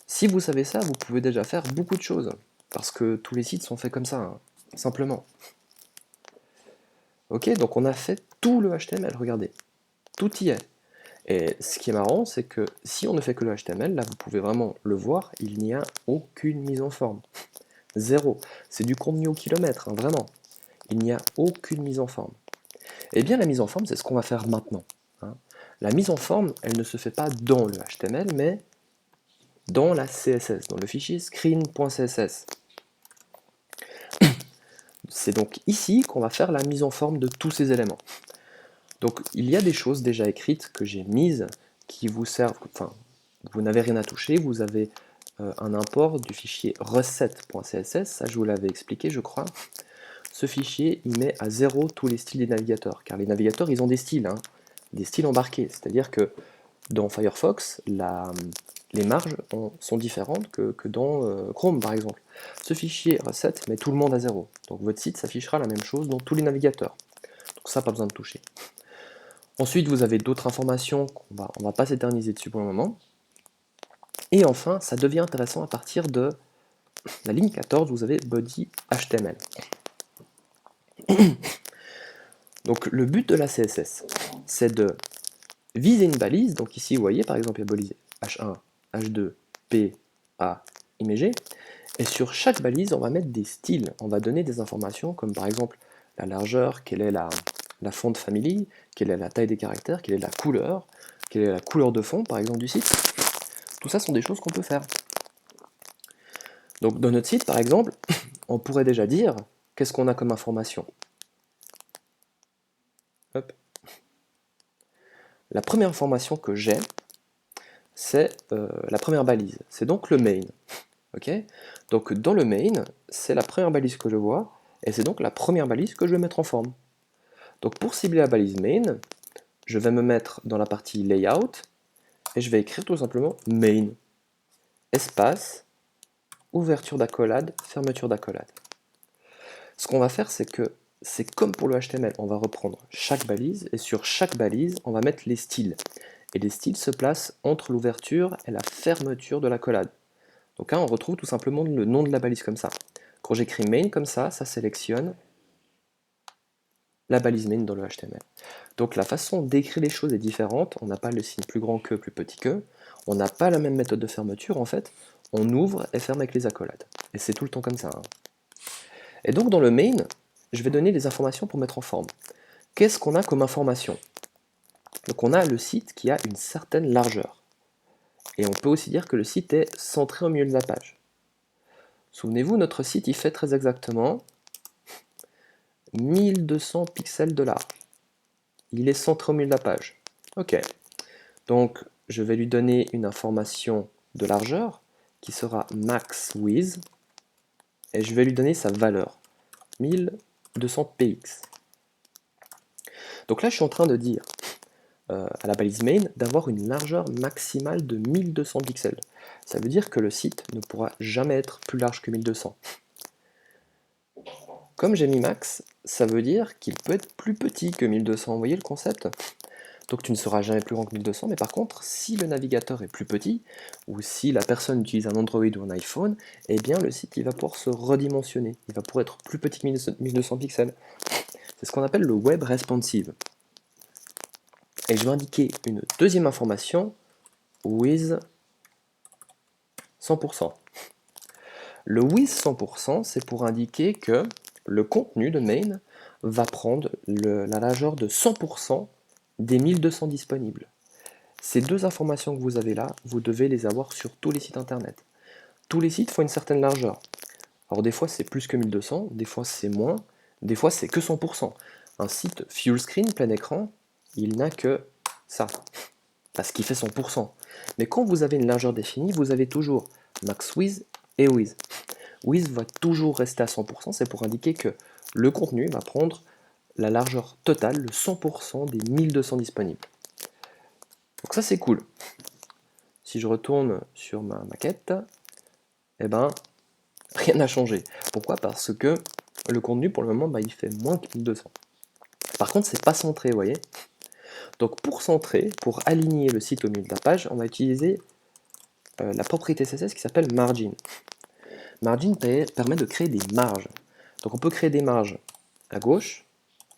Si vous savez ça, vous pouvez déjà faire beaucoup de choses, parce que tous les sites sont faits comme ça, hein, simplement. Ok, donc on a fait tout le HTML, regardez, tout y est. Et ce qui est marrant, c'est que si on ne fait que le HTML, là vous pouvez vraiment le voir, il n'y a aucune mise en forme. Zéro. C'est du contenu au kilomètre, hein, vraiment. Il n'y a aucune mise en forme. Eh bien la mise en forme, c'est ce qu'on va faire maintenant. Hein. La mise en forme, elle ne se fait pas dans le HTML, mais dans la CSS, dans le fichier screen.css. C'est donc ici qu'on va faire la mise en forme de tous ces éléments. Donc il y a des choses déjà écrites que j'ai mises qui vous servent, enfin, vous n'avez rien à toucher, vous avez un import du fichier recette.css, ça je vous l'avais expliqué je crois. Ce fichier, il met à zéro tous les styles des navigateurs, car les navigateurs, ils ont des styles, hein, des styles embarqués, c'est-à-dire que dans Firefox, les marges sont différentes que dans Chrome par exemple. Ce fichier recette met tout le monde à zéro, donc votre site s'affichera la même chose dans tous les navigateurs. Donc ça, pas besoin de toucher. Ensuite, vous avez d'autres informations, on va pas s'éterniser dessus pour le moment. Et enfin, ça devient intéressant à partir de la ligne 14, vous avez body HTML. Donc le but de la CSS, c'est de viser une balise. Donc ici, vous voyez, par exemple, il y a balise H1, H2, P, A, img. Et sur chaque balise, on va mettre des styles. On va donner des informations comme par exemple la largeur, quelle est la font family, quelle est la taille des caractères, quelle est la couleur de fond, par exemple, du site. Tout ça sont des choses qu'on peut faire. Donc dans notre site, par exemple, on pourrait déjà dire qu'est-ce qu'on a comme information. Hop. La première information que j'ai, c'est la première balise. C'est donc le main. Okay, donc dans le main, c'est la première balise que je vois, et c'est donc la première balise que je vais mettre en forme. Donc pour cibler la balise main, je vais me mettre dans la partie layout et je vais écrire tout simplement main, espace, ouverture d'accolade, fermeture d'accolade. Ce qu'on va faire, c'est que c'est comme pour le HTML, on va reprendre chaque balise et sur chaque balise, on va mettre les styles. Et les styles se placent entre l'ouverture et la fermeture de l'accolade. Donc là, on retrouve tout simplement le nom de la balise comme ça. Quand j'écris main comme ça sélectionne la balise main dans le HTML. Donc la façon d'écrire les choses est différente, on n'a pas le signe plus grand que, plus petit que, on n'a pas la même méthode de fermeture en fait, on ouvre et ferme avec les accolades. Et c'est tout le temps comme ça. Hein. Et donc dans le main, je vais donner des informations pour mettre en forme. Qu'est-ce qu'on a comme information? Donc on a le site qui a une certaine largeur. Et on peut aussi dire que le site est centré au milieu de la page. Souvenez-vous, notre site il fait très exactement 1200 pixels de large. Il est centré au milieu de la page. Ok. Donc je vais lui donner une information de largeur qui sera max width et je vais lui donner sa valeur 1200 px. Donc là je suis en train de dire à la balise main d'avoir une largeur maximale de 1200 pixels. Ça veut dire que le site ne pourra jamais être plus large que 1200. Comme j'ai mis max, ça veut dire qu'il peut être plus petit que 1200. Vous voyez le concept? Donc tu ne seras jamais plus grand que 1200, mais par contre, si le navigateur est plus petit, ou si la personne utilise un Android ou un iPhone, eh bien le site il va pouvoir se redimensionner. Il va pouvoir être plus petit que 1200 pixels. C'est ce qu'on appelle le web responsive. Et je vais indiquer une deuxième information, with 100%. Le with 100%, c'est pour indiquer que le contenu de main va prendre la largeur de 100% des 1200 disponibles. Ces deux informations que vous avez là, vous devez les avoir sur tous les sites internet. Tous les sites font une certaine largeur. Alors des fois c'est plus que 1200, des fois c'est moins, des fois c'est que 100%. Un site full screen, plein écran, il n'a que ça, parce qu'il fait 100%. Mais quand vous avez une largeur définie, vous avez toujours max width et width. Width va toujours rester à 100%, c'est pour indiquer que le contenu va prendre la largeur totale, le 100% des 1200 disponibles. Donc ça c'est cool. Si je retourne sur ma maquette, eh ben, rien n'a changé. Pourquoi? Parce que le contenu pour le moment il fait moins que 1200. Par contre c'est pas centré, vous voyez. Donc pour centrer, pour aligner le site au milieu de la page, on va utiliser la propriété CSS qui s'appelle margin. Margin permet de créer des marges. Donc on peut créer des marges à gauche,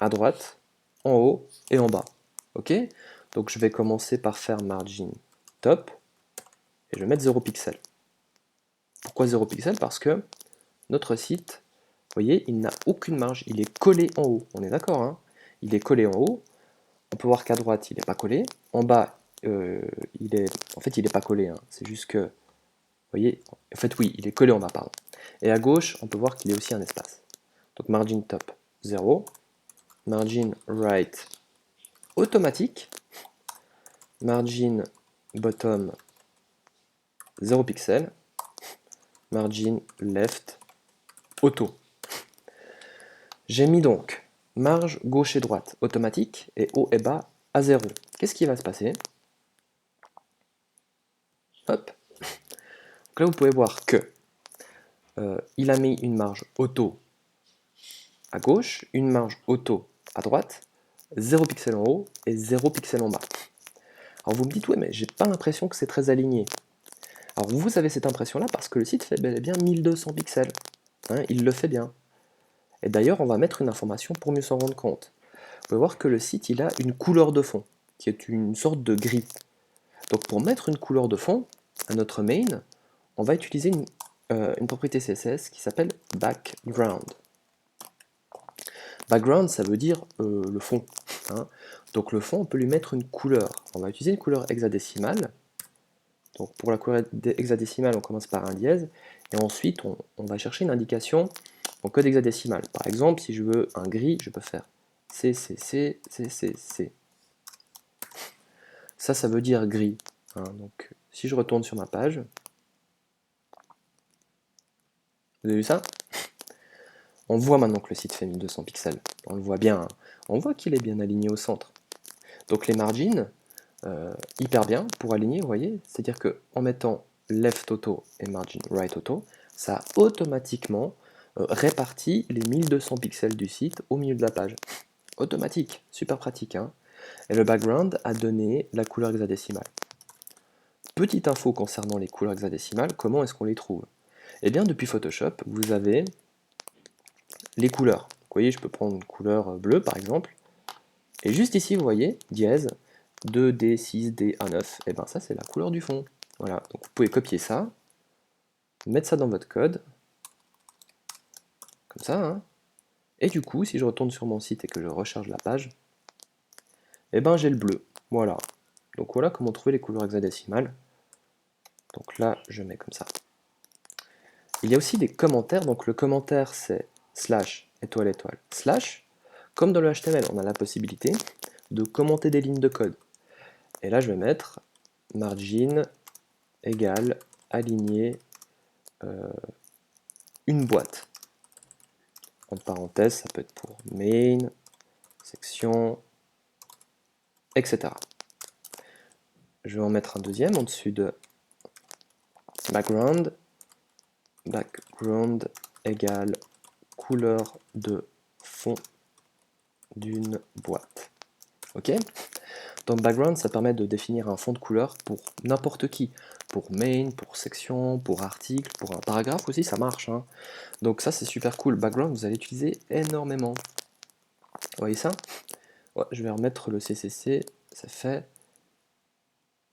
à droite, en haut et en bas. Ok? Donc je vais commencer par faire margin top et je vais mettre 0 pixel. Pourquoi 0 pixel? Parce que notre site, vous voyez, il n'a aucune marge, il est collé en haut. On est d'accord, hein? Il est collé en haut. On peut voir qu'à droite, il n'est pas collé. En bas, en fait, il n'est pas collé. Hein. C'est juste que, vous voyez, en fait, oui, il est collé en bas, pardon. Et à gauche, on peut voir qu'il est aussi un espace. Donc margin top 0, margin right automatique, margin bottom 0 pixel, margin left auto. J'ai mis donc marge gauche et droite automatique et haut et bas à 0. Qu'est-ce qui va se passer? Hop. Donc là, vous pouvez voir que il a mis une marge auto à gauche, une marge auto à droite, 0 pixel en haut et 0 pixel en bas. Alors vous me dites, ouais, mais j'ai pas l'impression que c'est très aligné. Alors vous avez cette impression-là parce que le site fait bel et bien 1200 pixels. Hein, il le fait bien. Et d'ailleurs, on va mettre une information pour mieux s'en rendre compte. Vous pouvez voir que le site, il a une couleur de fond, qui est une sorte de gris. Donc pour mettre une couleur de fond à notre main, on va utiliser une propriété CSS qui s'appelle background. Background, ça veut dire le fond. Hein. Donc le fond, on peut lui mettre une couleur. On va utiliser une couleur hexadécimale. Donc pour la couleur hexadécimale, on commence par un dièse, et ensuite on va chercher une indication en code hexadécimal. Par exemple, si je veux un gris, je peux faire CCC, CCC. Ça veut dire gris. Hein. Donc si je retourne sur ma page, vous avez vu ça? On voit maintenant que le site fait 1200 pixels. On le voit bien. Hein. On voit qu'il est bien aligné au centre. Donc les margins, hyper bien pour aligner, vous voyez, c'est-à-dire qu'en mettant left auto et margin right auto, ça a automatiquement réparti les 1200 pixels du site au milieu de la page. Automatique, super pratique, hein. Et le background a donné la couleur hexadécimale. Petite info concernant les couleurs hexadécimales, comment est-ce qu'on les trouve? Eh bien, depuis Photoshop, vous avez les couleurs. Vous voyez, je peux prendre une couleur bleue, par exemple, et juste ici, vous voyez, dièse, 2D, 6D, A9, et bien ça, c'est la couleur du fond. Voilà, donc vous pouvez copier ça, mettre ça dans votre code, comme ça, hein. Et du coup, si je retourne sur mon site et que je recharge la page, eh ben j'ai le bleu. Voilà. Donc voilà comment trouver les couleurs hexadécimales. Donc là, je mets comme ça. Il y a aussi des commentaires. Donc le commentaire, c'est slash, étoile, étoile, slash. Comme dans le HTML, on a la possibilité de commenter des lignes de code. Et là, je vais mettre margin égale aligner une boîte. Entre parenthèses, ça peut être pour main, section, etc. Je vais en mettre un deuxième en dessus de background. Background égale couleur de fond d'une boîte. Ok? Donc background, ça permet de définir un fond de couleur pour n'importe qui. Pour main, pour section, pour article, pour un paragraphe aussi, ça marche, hein. Donc ça, c'est super cool. Background, vous allez utiliser énormément. Vous voyez ça? Ouais, je vais remettre le CCC, c'est fait.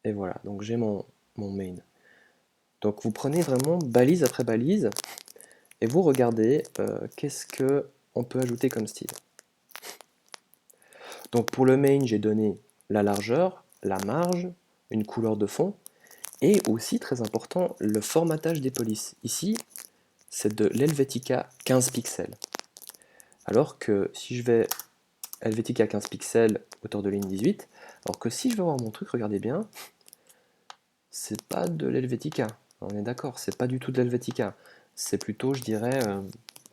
Et voilà, donc j'ai mon main. Donc vous prenez vraiment balise après balise et vous regardez qu'est-ce que on peut ajouter comme style. Donc pour le main, j'ai donné la largeur, la marge, une couleur de fond et aussi, très important, le formatage des polices. Ici, c'est de l'Helvetica 15 pixels. Alors que si je vais Helvetica 15 pixels, hauteur de ligne 18, alors que si je vais voir mon truc, regardez bien, c'est pas de l'Helvetica. On est d'accord, c'est pas du tout de l'Helvetica. C'est plutôt, je dirais,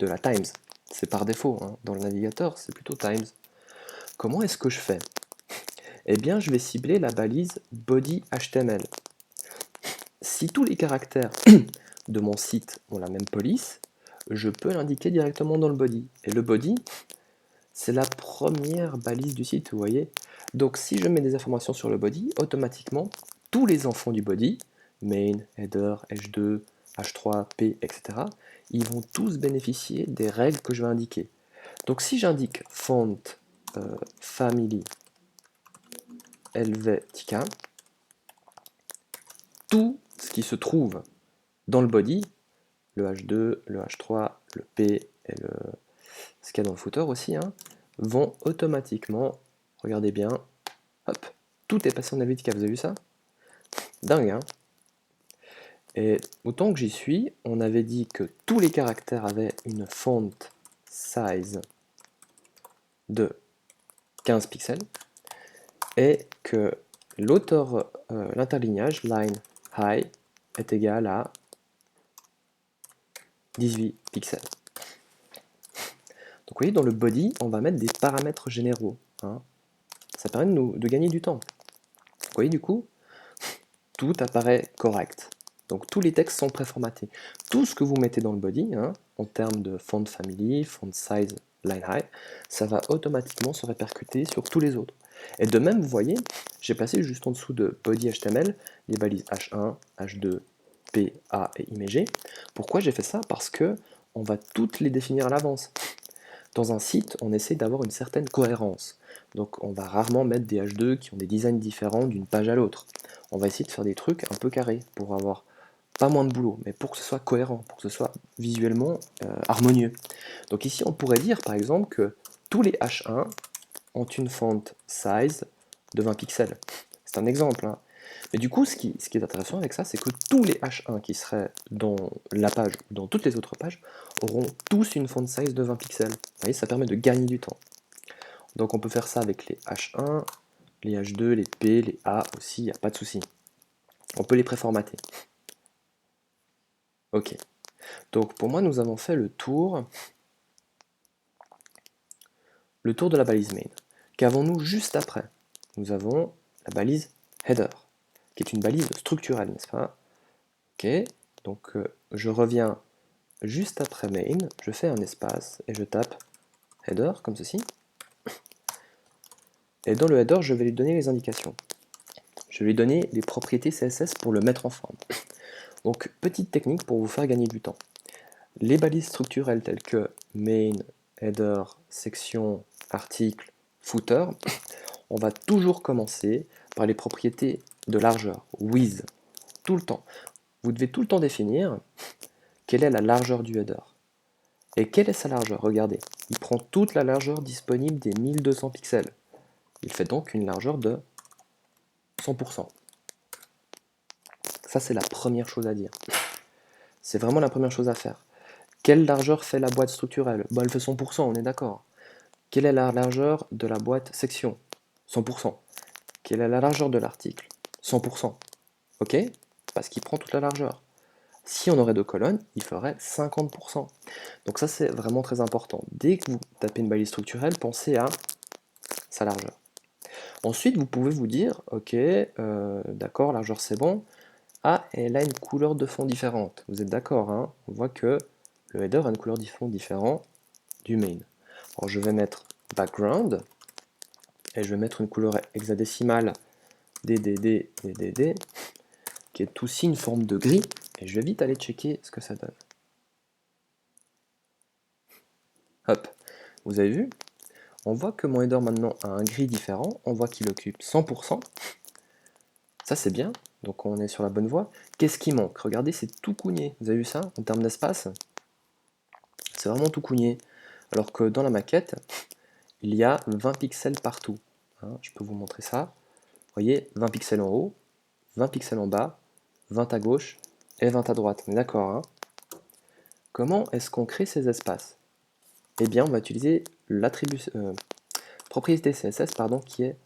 de la Times. C'est par défaut, hein. Dans le navigateur, c'est plutôt Times. Comment est-ce que je fais? Eh bien, je vais cibler la balise body HTML. Si tous les caractères de mon site ont la même police, je peux l'indiquer directement dans le body. Et le body, c'est la première balise du site, vous voyez. Donc si je mets des informations sur le body, automatiquement, tous les enfants du body, main, header, h2, h3, p, etc., ils vont tous bénéficier des règles que je vais indiquer. Donc si j'indique font family Helvetica, tout ce qui se trouve dans le body, le H2, le H3, le P et ce qu'il y a dans le footer aussi, hein, vont automatiquement, regardez bien, hop, tout est passé en Helvetica, vous avez vu ça? Dingue, hein? Et autant que j'y suis, on avait dit que tous les caractères avaient une font size de 15 pixels et que l'interlignage, line high, est égal à 18 pixels. Donc vous voyez, dans le body, on va mettre des paramètres généraux, hein. Ça permet de gagner du temps. Vous voyez, du coup, tout apparaît correct. Donc tous les textes sont préformatés. Tout ce que vous mettez dans le body, hein, en termes de font family, font size, line height, ça va automatiquement se répercuter sur tous les autres. Et de même, vous voyez, j'ai placé juste en dessous de body HTML les balises H1, H2, P, A et IMG. Pourquoi j'ai fait ça? Parce que on va toutes les définir à l'avance. Dans un site, on essaie d'avoir une certaine cohérence. Donc on va rarement mettre des H2 qui ont des designs différents d'une page à l'autre. On va essayer de faire des trucs un peu carrés pour avoir pas moins de boulot, mais pour que ce soit cohérent, pour que ce soit visuellement harmonieux. Donc ici, on pourrait dire par exemple que tous les H1 ont une font size de 20 pixels. C'est un exemple, hein. Mais du coup, ce qui est intéressant avec ça, c'est que tous les H1 qui seraient dans la page ou dans toutes les autres pages auront tous une font size de 20 pixels. Vous voyez, ça permet de gagner du temps. Donc on peut faire ça avec les H1, les H2, les P, les A aussi, il n'y a pas de souci. On peut les préformater. Ok. Donc pour moi, nous avons fait le tour de la balise main. Qu'avons-nous juste après? nous avons la balise header, qui est une balise structurelle, n'est-ce pas? Ok, donc je reviens juste après main, je fais un espace et je tape header comme ceci. Et dans le header, je vais lui donner les indications. Je vais lui donner les propriétés CSS pour le mettre en forme. Donc, petite technique pour vous faire gagner du temps. Les balises structurelles telles que main, header, section, article, footer, on va toujours commencer par les propriétés de largeur, width, tout le temps. Vous devez tout le temps définir quelle est la largeur du header. Et quelle est sa largeur? Regardez, il prend toute la largeur disponible des 1200 pixels. Il fait donc une largeur de 100%. Ça, c'est la première chose à dire. C'est vraiment la première chose à faire. Quelle largeur fait la boîte structurelle? Bah, elle fait 100%, on est d'accord. Quelle est la largeur de la boîte section? 100%. Quelle est la largeur de l'article? 100%. Ok? Parce qu'il prend toute la largeur. Si on aurait deux colonnes, il ferait 50%. Donc ça, c'est vraiment très important. Dès que vous tapez une balise structurelle, pensez à sa largeur. Ensuite, vous pouvez vous dire, ok, d'accord, largeur c'est bon. Ah, elle a une couleur de fond différente. Vous êtes d'accord, hein? On voit que le header a une couleur de fond différente du main. Alors je vais mettre background, et je vais mettre une couleur hexadécimale DDD, qui est aussi une forme de gris, et je vais vite aller checker ce que ça donne. Hop, vous avez vu? On voit que mon header maintenant a un gris différent, on voit qu'il occupe 100%, ça c'est bien, donc on est sur la bonne voie. Qu'est-ce qui manque? Regardez, c'est tout cougné, vous avez vu ça en termes d'espace? C'est vraiment tout cougné, alors que dans la maquette, il y a 20 pixels partout. Hein, je peux vous montrer ça. Vous voyez, 20 pixels en haut, 20 pixels en bas, 20 à gauche et 20 à droite. On est d'accord, hein? Comment est-ce qu'on crée ces espaces? Eh bien, on va utiliser l'attribut propriété CSS qui est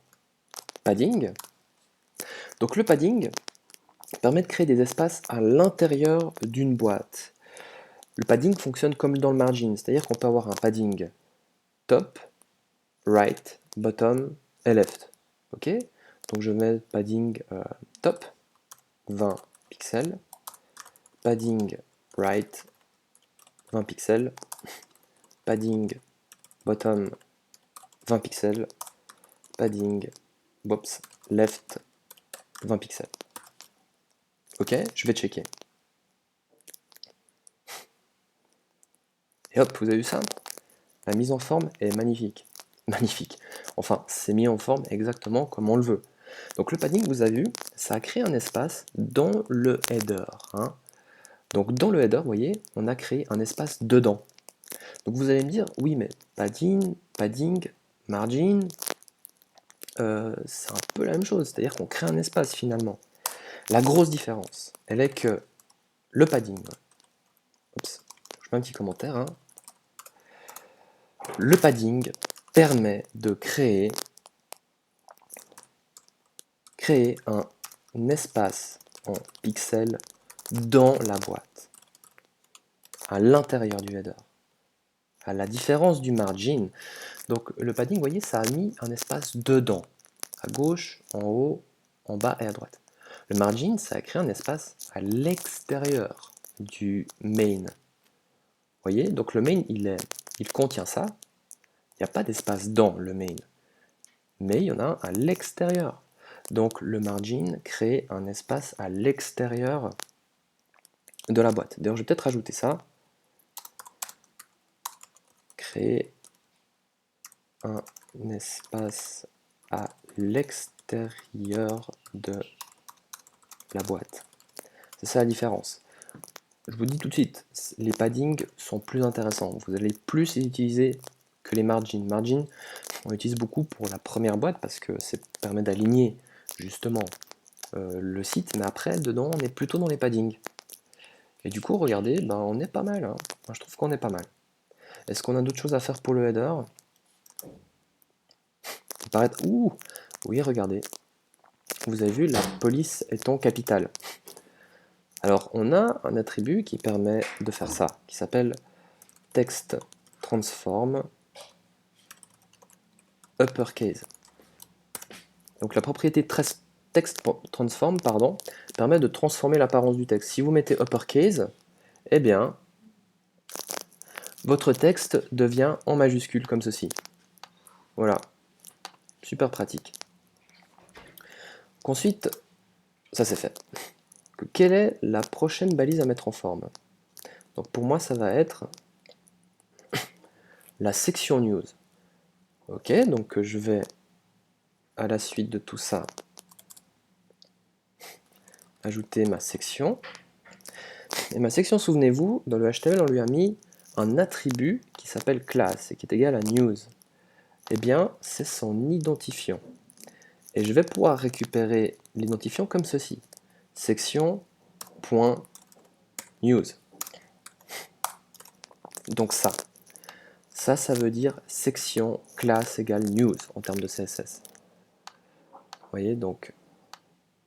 padding. Donc le padding permet de créer des espaces à l'intérieur d'une boîte. Le padding fonctionne comme dans le margin, c'est-à-dire qu'on peut avoir un padding top, right, bottom et left. Ok? Donc je mets padding top, 20 pixels, padding right, 20 pixels, padding bottom, 20 pixels, padding left, 20 pixels. Ok, je vais checker. Et hop, vous avez vu ça? La mise en forme est magnifique. Magnifique. Enfin, c'est mis en forme exactement comme on le veut. Donc le padding, vous avez vu, ça a créé un espace dans le header. Hein. Donc dans le header, vous voyez, on a créé un espace dedans. Donc vous allez me dire, oui, mais padding, margin, c'est un peu la même chose. C'est-à-dire qu'on crée un espace finalement. La grosse différence, elle est que le padding, je mets un petit commentaire, hein. Le padding permet de créer un espace en pixels dans la boîte, à l'intérieur du header. À la différence du margin, donc le padding, vous voyez, ça a mis un espace dedans, à gauche, en haut, en bas et à droite. Le margin, ça a créé un espace à l'extérieur du main. Vous voyez, donc le main, il contient ça. Il n'y a pas d'espace dans le main, mais il y en a un à l'extérieur. Donc le margin crée un espace à l'extérieur de la boîte. D'ailleurs, je vais peut-être rajouter ça. Créer un espace à l'extérieur de la boîte. C'est ça la différence. Je vous dis tout de suite, les paddings sont plus intéressants. Vous allez plus les utiliser que les margins. Margin, on l'utilise beaucoup pour la première boîte parce que ça permet d'aligner justement le site, mais après, dedans, on est plutôt dans les paddings. Et du coup, regardez, ben, on est pas mal. Hein. Moi, je trouve qu'on est pas mal. Est-ce qu'on a d'autres choses à faire pour le header? Il paraît... Ouh! Oui, regardez. Vous avez vu, la police est en capitale. Alors, on a un attribut qui permet de faire ça, qui s'appelle text transform uppercase. Donc la propriété text transform permet de transformer l'apparence du texte. Si vous mettez uppercase, eh bien, votre texte devient en majuscule comme ceci. Voilà, super pratique. Ensuite, ça c'est fait. Quelle est la prochaine balise à mettre en forme? Donc pour moi, ça va être la section news. Ok, donc je vais à la suite de tout ça ajouter ma section. Et ma section, souvenez-vous, dans le HTML, on lui a mis un attribut qui s'appelle class et qui est égal à news. Eh bien, c'est son identifiant. Et je vais pouvoir récupérer l'identifiant comme ceci. Section.news. Donc ça veut dire section class égale news en termes de CSS. Vous voyez, donc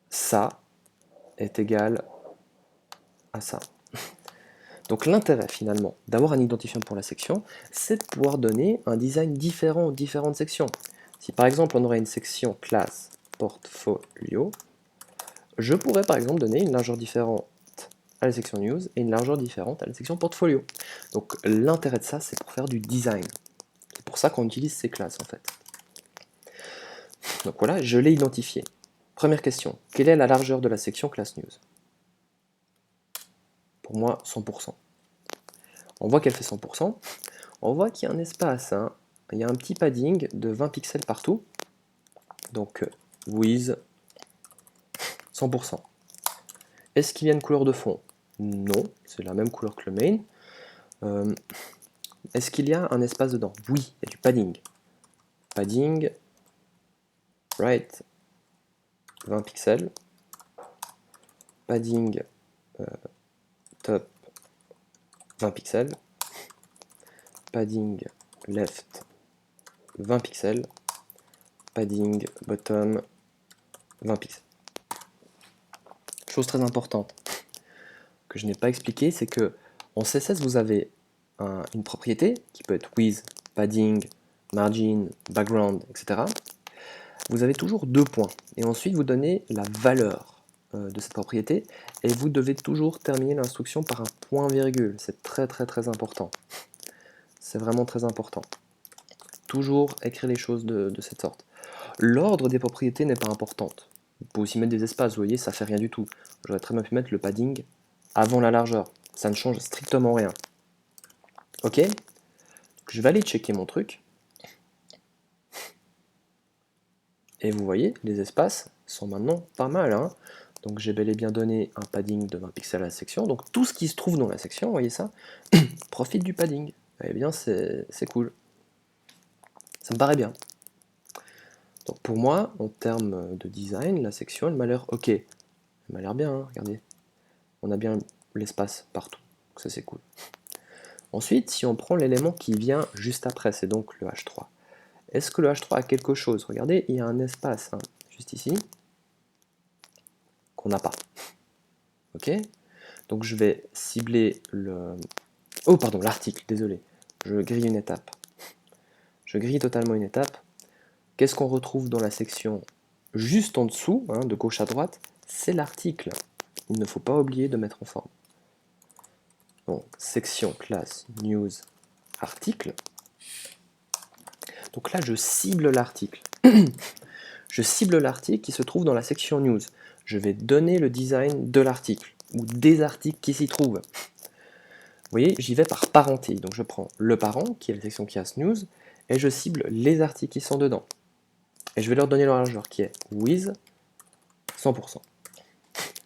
ça est égal à ça. Donc l'intérêt finalement d'avoir un identifiant pour la section, c'est de pouvoir donner un design différent aux différentes sections. Si par exemple on aurait une section classe portfolio, je pourrais par exemple donner une largeur différente à la section news et une largeur différente à la section portfolio. Donc l'intérêt de ça, c'est pour faire du design. C'est pour ça qu'on utilise ces classes en fait. Donc voilà, je l'ai identifié. Première question, quelle est la largeur de la section class news? Pour moi, 100%. On voit qu'elle fait 100%. On voit qu'il y a un espace, hein. Il y a un petit padding de 20 pixels partout. Donc, with 100%. Est-ce qu'il y a une couleur de fond? Non, c'est la même couleur que le main. Est-ce qu'il y a un espace dedans? Oui, il y a du padding. Padding, right, 20 pixels. Padding, top, 20 pixels. Padding, left, 20 pixels. Padding, bottom, 20 pixels. Chose très importante que je n'ai pas expliqué, c'est que en CSS, vous avez une propriété qui peut être with, padding, margin, background, etc. Vous avez toujours 2 points. Et ensuite, vous donnez la valeur de cette propriété. Et vous devez toujours terminer l'instruction par un point-virgule. C'est très très très important. C'est vraiment très important. Toujours écrire les choses de cette sorte. L'ordre des propriétés n'est pas importante. Vous pouvez aussi mettre des espaces, vous voyez, ça fait rien du tout. J'aurais très bien pu mettre le padding avant la largeur. Ça ne change strictement rien. Ok? Je vais aller checker mon truc. Et vous voyez, les espaces sont maintenant pas mal. Hein. Donc j'ai bel et bien donné un padding de 20 pixels à la section. Donc tout ce qui se trouve dans la section, vous voyez ça, profite du padding. Eh bien, c'est cool. Ça me paraît bien. Donc pour moi, en termes de design, la section, elle m'a l'air ok. Elle m'a l'air bien, hein, regardez. On a bien l'espace partout. Donc ça, c'est cool. Ensuite, si on prend l'élément qui vient juste après, c'est donc le H3. Est-ce que le H3 a quelque chose? Regardez, il y a un espace, hein, juste ici, qu'on n'a pas. Ok? Donc je vais cibler le... Oh, pardon, l'article, désolé. Je grille une étape. Je grille totalement une étape. Qu'est-ce qu'on retrouve dans la section juste en dessous, hein, de gauche à droite? C'est l'article. Il ne faut pas oublier de mettre en forme. Donc, section classe news article. Donc là, je cible l'article. Je cible l'article qui se trouve dans la section news. Je vais donner le design de l'article ou des articles qui s'y trouvent. Vous voyez, j'y vais par parenté. Donc je prends le parent, qui est la section qui a news, et je cible les articles qui sont dedans. Et je vais leur donner leur largeur qui est with 100%.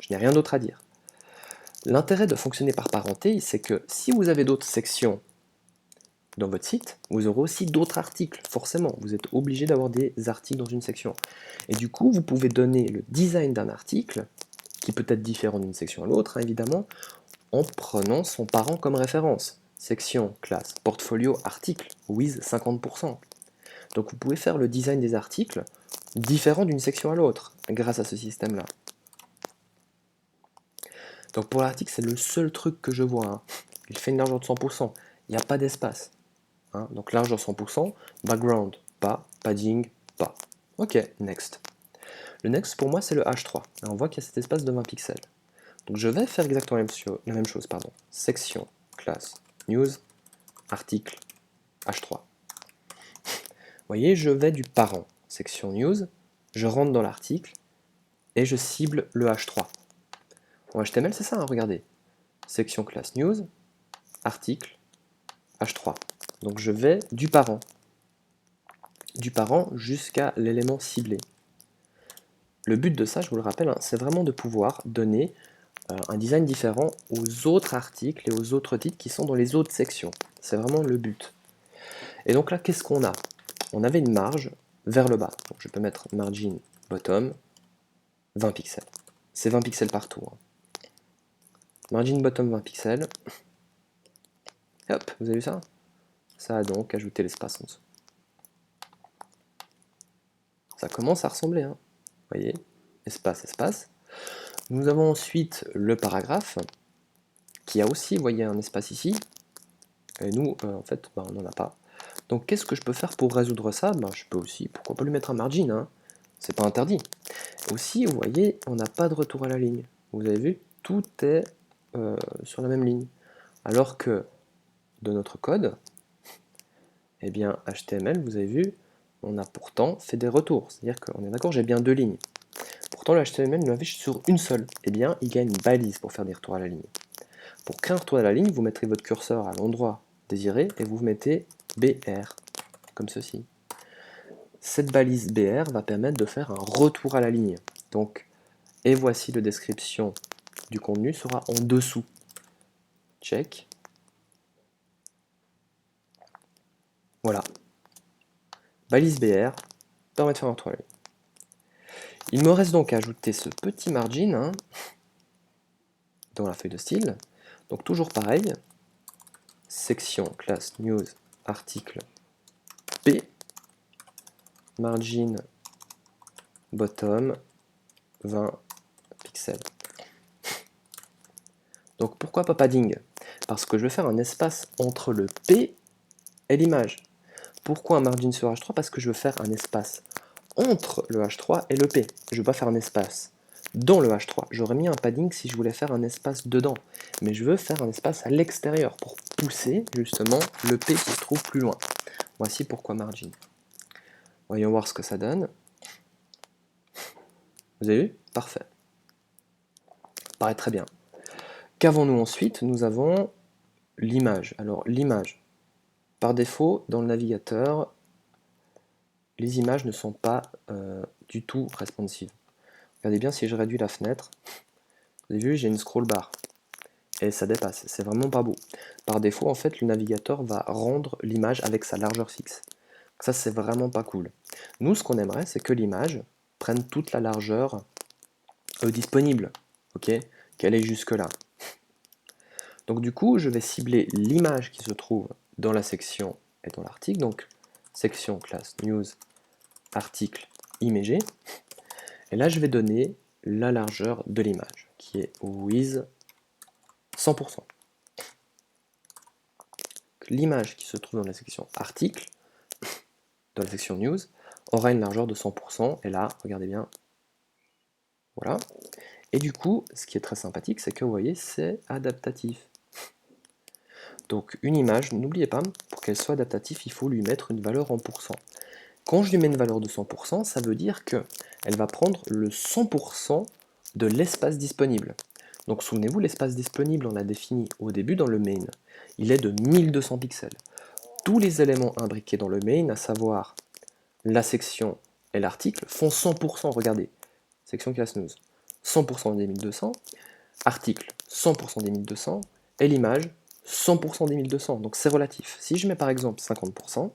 Je n'ai rien d'autre à dire. L'intérêt de fonctionner par parenté, c'est que si vous avez d'autres sections dans votre site, vous aurez aussi d'autres articles, forcément. Vous êtes obligé d'avoir des articles dans une section. Et du coup, vous pouvez donner le design d'un article, qui peut être différent d'une section à l'autre, hein, évidemment, en prenant son parent comme référence. Section, classe, portfolio, article, with 50%. Donc vous pouvez faire le design des articles différent d'une section à l'autre, grâce à ce système-là. Donc pour l'article, c'est le seul truc que je vois. Hein. Il fait une largeur de 100%. Il n'y a pas d'espace. Hein. Donc largeur 100%, background, pas, padding, pas. Ok, next. Le next, pour moi, c'est le H3. Là, on voit qu'il y a cet espace de 20 pixels. Donc je vais faire exactement la même chose. Section, classe, news, article, H3. Vous voyez, je vais du parent, section news, je rentre dans l'article, et je cible le H3. En HTML, c'est ça, hein, regardez. Section classe news, article, H3. Donc je vais du parent jusqu'à l'élément ciblé. Le but de ça, je vous le rappelle, hein, c'est vraiment de pouvoir donner un design différent aux autres articles et aux autres titres qui sont dans les autres sections. C'est vraiment le but. Et donc là, qu'est-ce qu'on a? On avait une marge vers le bas. Donc je peux mettre margin bottom 20 pixels. C'est 20 pixels partout. Hein. Margin bottom 20 pixels. Hop, vous avez vu ça? Ça a donc ajouté l'espace en dessous. Ça commence à ressembler. Hein. Vous voyez? Espace, espace. Nous avons ensuite le paragraphe, qui a aussi, vous voyez, un espace ici. Et nous, en fait, on n'en a pas. Donc qu'est-ce que je peux faire pour résoudre ça? Je peux aussi, pourquoi pas lui mettre un margin, hein, c'est pas interdit. Aussi, vous voyez, on n'a pas de retour à la ligne. Vous avez vu, tout est sur la même ligne. Alors que de notre code, eh bien HTML, vous avez vu, on a pourtant fait des retours. C'est-à-dire qu'on est d'accord, j'ai bien deux lignes. Pourtant, le HTML nous affiche sur une seule. Eh bien, il y a une balise pour faire des retours à la ligne. Pour créer un retour à la ligne, vous mettrez votre curseur à l'endroit désiré et vous mettez BR, comme ceci. Cette balise BR va permettre de faire un retour à la ligne. Donc, et voici la description du contenu sera en dessous. Check. Voilà. Balise BR permet de faire un retour à la ligne. Il me reste donc à ajouter ce petit margin hein, dans la feuille de style. Donc toujours pareil. Section, classe, news, article, P. Margin bottom 20 pixels. Donc pourquoi pas padding? Parce que je vais faire un espace entre le P et l'image. Pourquoi un margin sur H3? Parce que je veux faire un espace entre le H3 et le P. Je ne veux pas faire un espace dans le H3. J'aurais mis un padding si je voulais faire un espace dedans. Mais je veux faire un espace à l'extérieur pour pousser justement le P qui se trouve plus loin. Voici pourquoi margin. Voyons voir ce que ça donne. Vous avez vu? Parfait. Paraît très bien. Qu'avons-nous ensuite? Nous avons l'image. Alors l'image, par défaut, dans le navigateur, les images ne sont pas du tout responsives. Regardez bien si je réduis la fenêtre. Vous avez vu, j'ai une scroll bar. Et ça dépasse. C'est vraiment pas beau. Par défaut, en fait, le navigateur va rendre l'image avec sa largeur fixe. Ça, c'est vraiment pas cool. Nous, ce qu'on aimerait, c'est que l'image prenne toute la largeur disponible. Ok, qu'elle est jusque là. Donc du coup, je vais cibler l'image qui se trouve dans la section et dans l'article. Donc section classe news article img. Et là, je vais donner la largeur de l'image qui est with 100%. L'image qui se trouve dans la section article, dans la section news, aura une largeur de 100%. Et là, regardez bien, voilà. Et du coup, ce qui est très sympathique, c'est que vous voyez, c'est adaptatif. Donc une image, n'oubliez pas, pour qu'elle soit adaptative, il faut lui mettre une valeur en pourcent. Quand je lui mets une valeur de 100%, ça veut dire qu'elle va prendre le 100% de l'espace disponible. Donc souvenez-vous, l'espace disponible, on l'a défini au début dans le main. Il est de 1200 pixels. Tous les éléments imbriqués dans le main, à savoir la section et l'article, font 100%. Regardez, section classe news, 100% des 1200, article, 100% des 1200, et l'image, 100% des 1200. Donc c'est relatif. Si je mets par exemple 50%,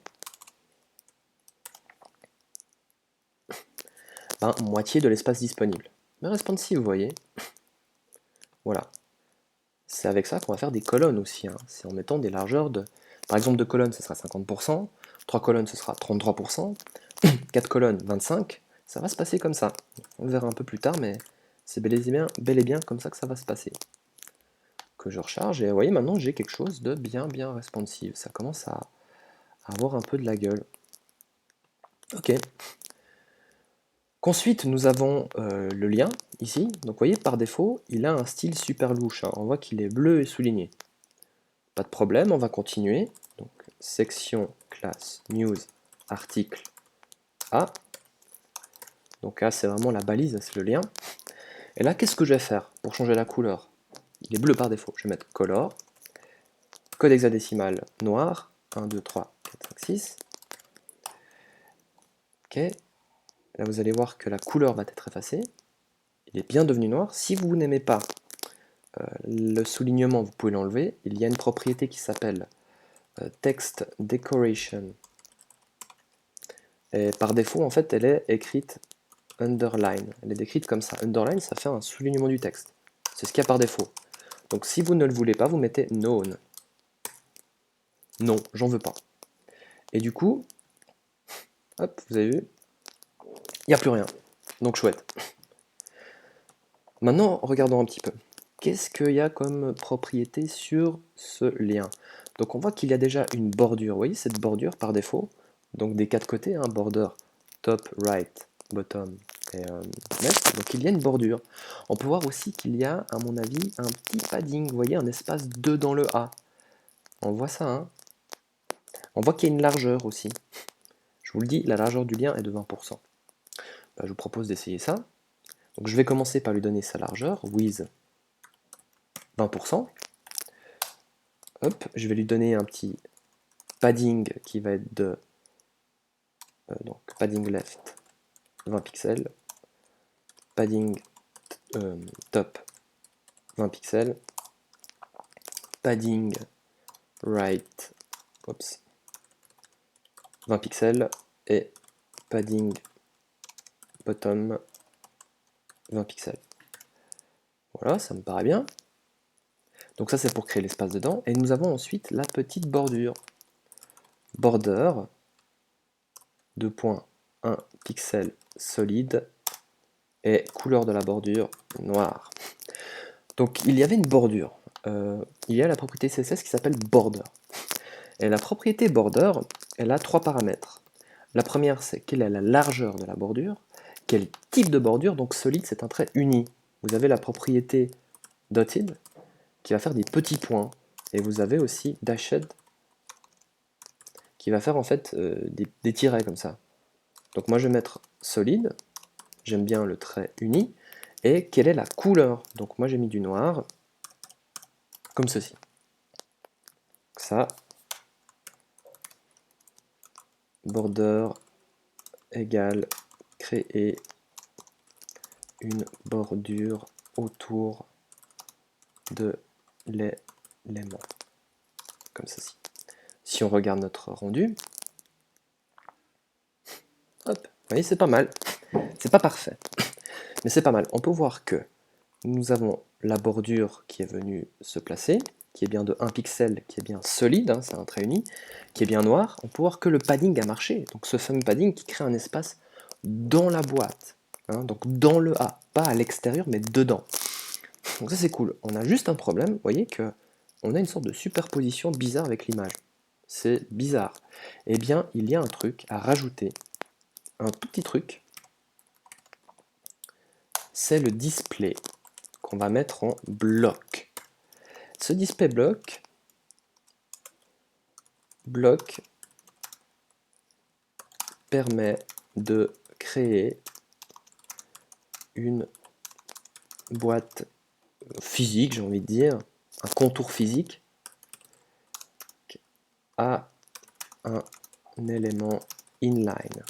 moitié de l'espace disponible. Mais responsive, vous voyez. Voilà. C'est avec ça qu'on va faire des colonnes aussi. Hein. C'est en mettant des largeurs de... Par exemple, 2 colonnes, ce sera 50%. 3 colonnes, ce sera 33%. 4 colonnes, 25%. Ça va se passer comme ça. On le verra un peu plus tard, mais c'est bel et bien comme ça que ça va se passer. Que je recharge, et vous voyez, maintenant, j'ai quelque chose de bien responsive. Ça commence à avoir un peu de la gueule. Ok. Qu'ensuite, nous avons le lien, ici. Donc vous voyez, par défaut, il a un style super louche, hein. On voit qu'il est bleu et souligné. Pas de problème, on va continuer. Donc, section, classe, news, article, A. Donc là, c'est vraiment la balise, c'est le lien. Et là, qu'est-ce que je vais faire pour changer la couleur? Il est bleu par défaut. Je vais mettre color, code hexadécimal noir, 1, 2, 3, 4, 5, 6. Ok. Là, vous allez voir que la couleur va être effacée. Il est bien devenu noir. Si vous n'aimez pas le soulignement, vous pouvez l'enlever. Il y a une propriété qui s'appelle text decoration. Et par défaut, en fait, elle est écrite underline. Elle est décrite comme ça. Underline, ça fait un soulignement du texte. C'est ce qu'il y a par défaut. Donc si vous ne le voulez pas, vous mettez known. Non, j'en veux pas. Et du coup, hop, vous avez vu, il n'y a plus rien. Donc chouette. Maintenant, regardons un petit peu. Qu'est-ce qu'il y a comme propriété sur ce lien? Donc on voit qu'il y a déjà une bordure. Vous voyez cette bordure par défaut? Donc des quatre côtés, hein, border, top, right, bottom et left. Donc il y a une bordure. On peut voir aussi qu'il y a, à mon avis, un petit padding. Vous voyez, un espace 2 dans le A. On voit ça, hein? On voit qu'il y a une largeur aussi. Je vous le dis, la largeur du lien est de 20%. Je vous propose d'essayer ça. Donc je vais commencer par lui donner sa largeur, with 20%. Hop, je vais lui donner un petit padding qui va être de donc padding left 20 pixels, padding top 20 pixels, padding right 20 pixels et padding bottom 20 pixels. Voilà, ça me paraît bien. Donc ça c'est pour créer l'espace dedans. Et nous avons ensuite la petite bordure. Border 2.1 pixels solide et couleur de la bordure noire. Donc il y avait une bordure. Il y a la propriété CSS qui s'appelle border. Et la propriété border, elle a trois paramètres. La première, c'est quelle est la largeur de la bordure, quel type de bordure, donc solide, c'est un trait uni. Vous avez la propriété dotted qui va faire des petits points, et vous avez aussi dashed qui va faire en fait des tirets comme ça. Donc moi je vais mettre solide, j'aime bien le trait uni, et quelle est la couleur? Donc moi j'ai mis du noir, comme ceci. Ça, border égale créer une bordure autour de l'élément, comme ceci. Si on regarde notre rendu, hop, vous voyez, c'est pas mal. C'est pas parfait, mais c'est pas mal. On peut voir que nous avons la bordure qui est venue se placer, qui est bien de 1 pixel, qui est bien solide, hein, c'est un trait uni, qui est bien noir. On peut voir que le padding a marché, donc ce fameux padding qui crée un espace dans la boîte, hein, donc dans le A, pas à l'extérieur, mais dedans. Donc ça c'est cool. On a juste un problème, vous voyez que on a une sorte de superposition bizarre avec l'image. C'est bizarre. Eh bien, il y a un truc à rajouter, un tout petit truc, c'est le display qu'on va mettre en bloc. Ce display bloc permet de créer une boîte physique, j'ai envie de dire, un contour physique à un élément inline.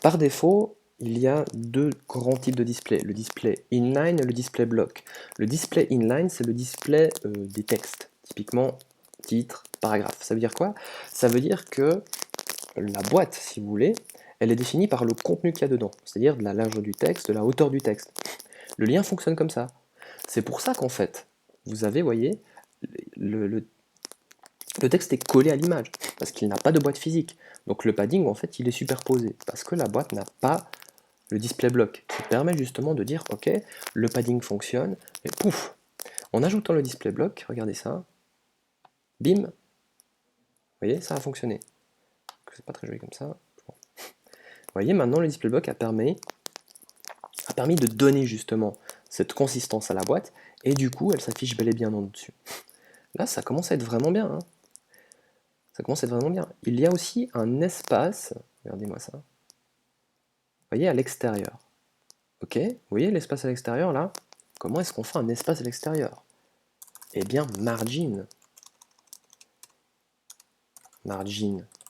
Par défaut, il y a deux grands types de display, le display inline et le display block. Le display inline, c'est le display des textes, typiquement titre, paragraphe. Ça veut dire quoi? Ça veut dire que la boîte, si vous voulez, elle est définie par le contenu qu'il y a dedans, c'est-à-dire de la largeur du texte, de la hauteur du texte. Le lien fonctionne comme ça. C'est pour ça qu'en fait, vous avez, voyez, le texte est collé à l'image, parce qu'il n'a pas de boîte physique. Donc le padding, en fait, il est superposé, parce que la boîte n'a pas le display block, qui permet justement de dire, ok, le padding fonctionne, et pouf, en ajoutant le display block, regardez ça, bim, vous voyez, ça a fonctionné. C'est pas très joli comme ça. Vous voyez, maintenant le display block a permis permis de donner justement cette consistance à la boîte, et du coup, elle s'affiche bel et bien en dessus. Là, ça commence à être vraiment bien, hein. Ça commence à être vraiment bien. Il y a aussi un espace, regardez-moi ça, vous voyez, à l'extérieur. Ok, vous voyez l'espace à l'extérieur là? Comment est-ce qu'on fait un espace à l'extérieur? Eh bien, margin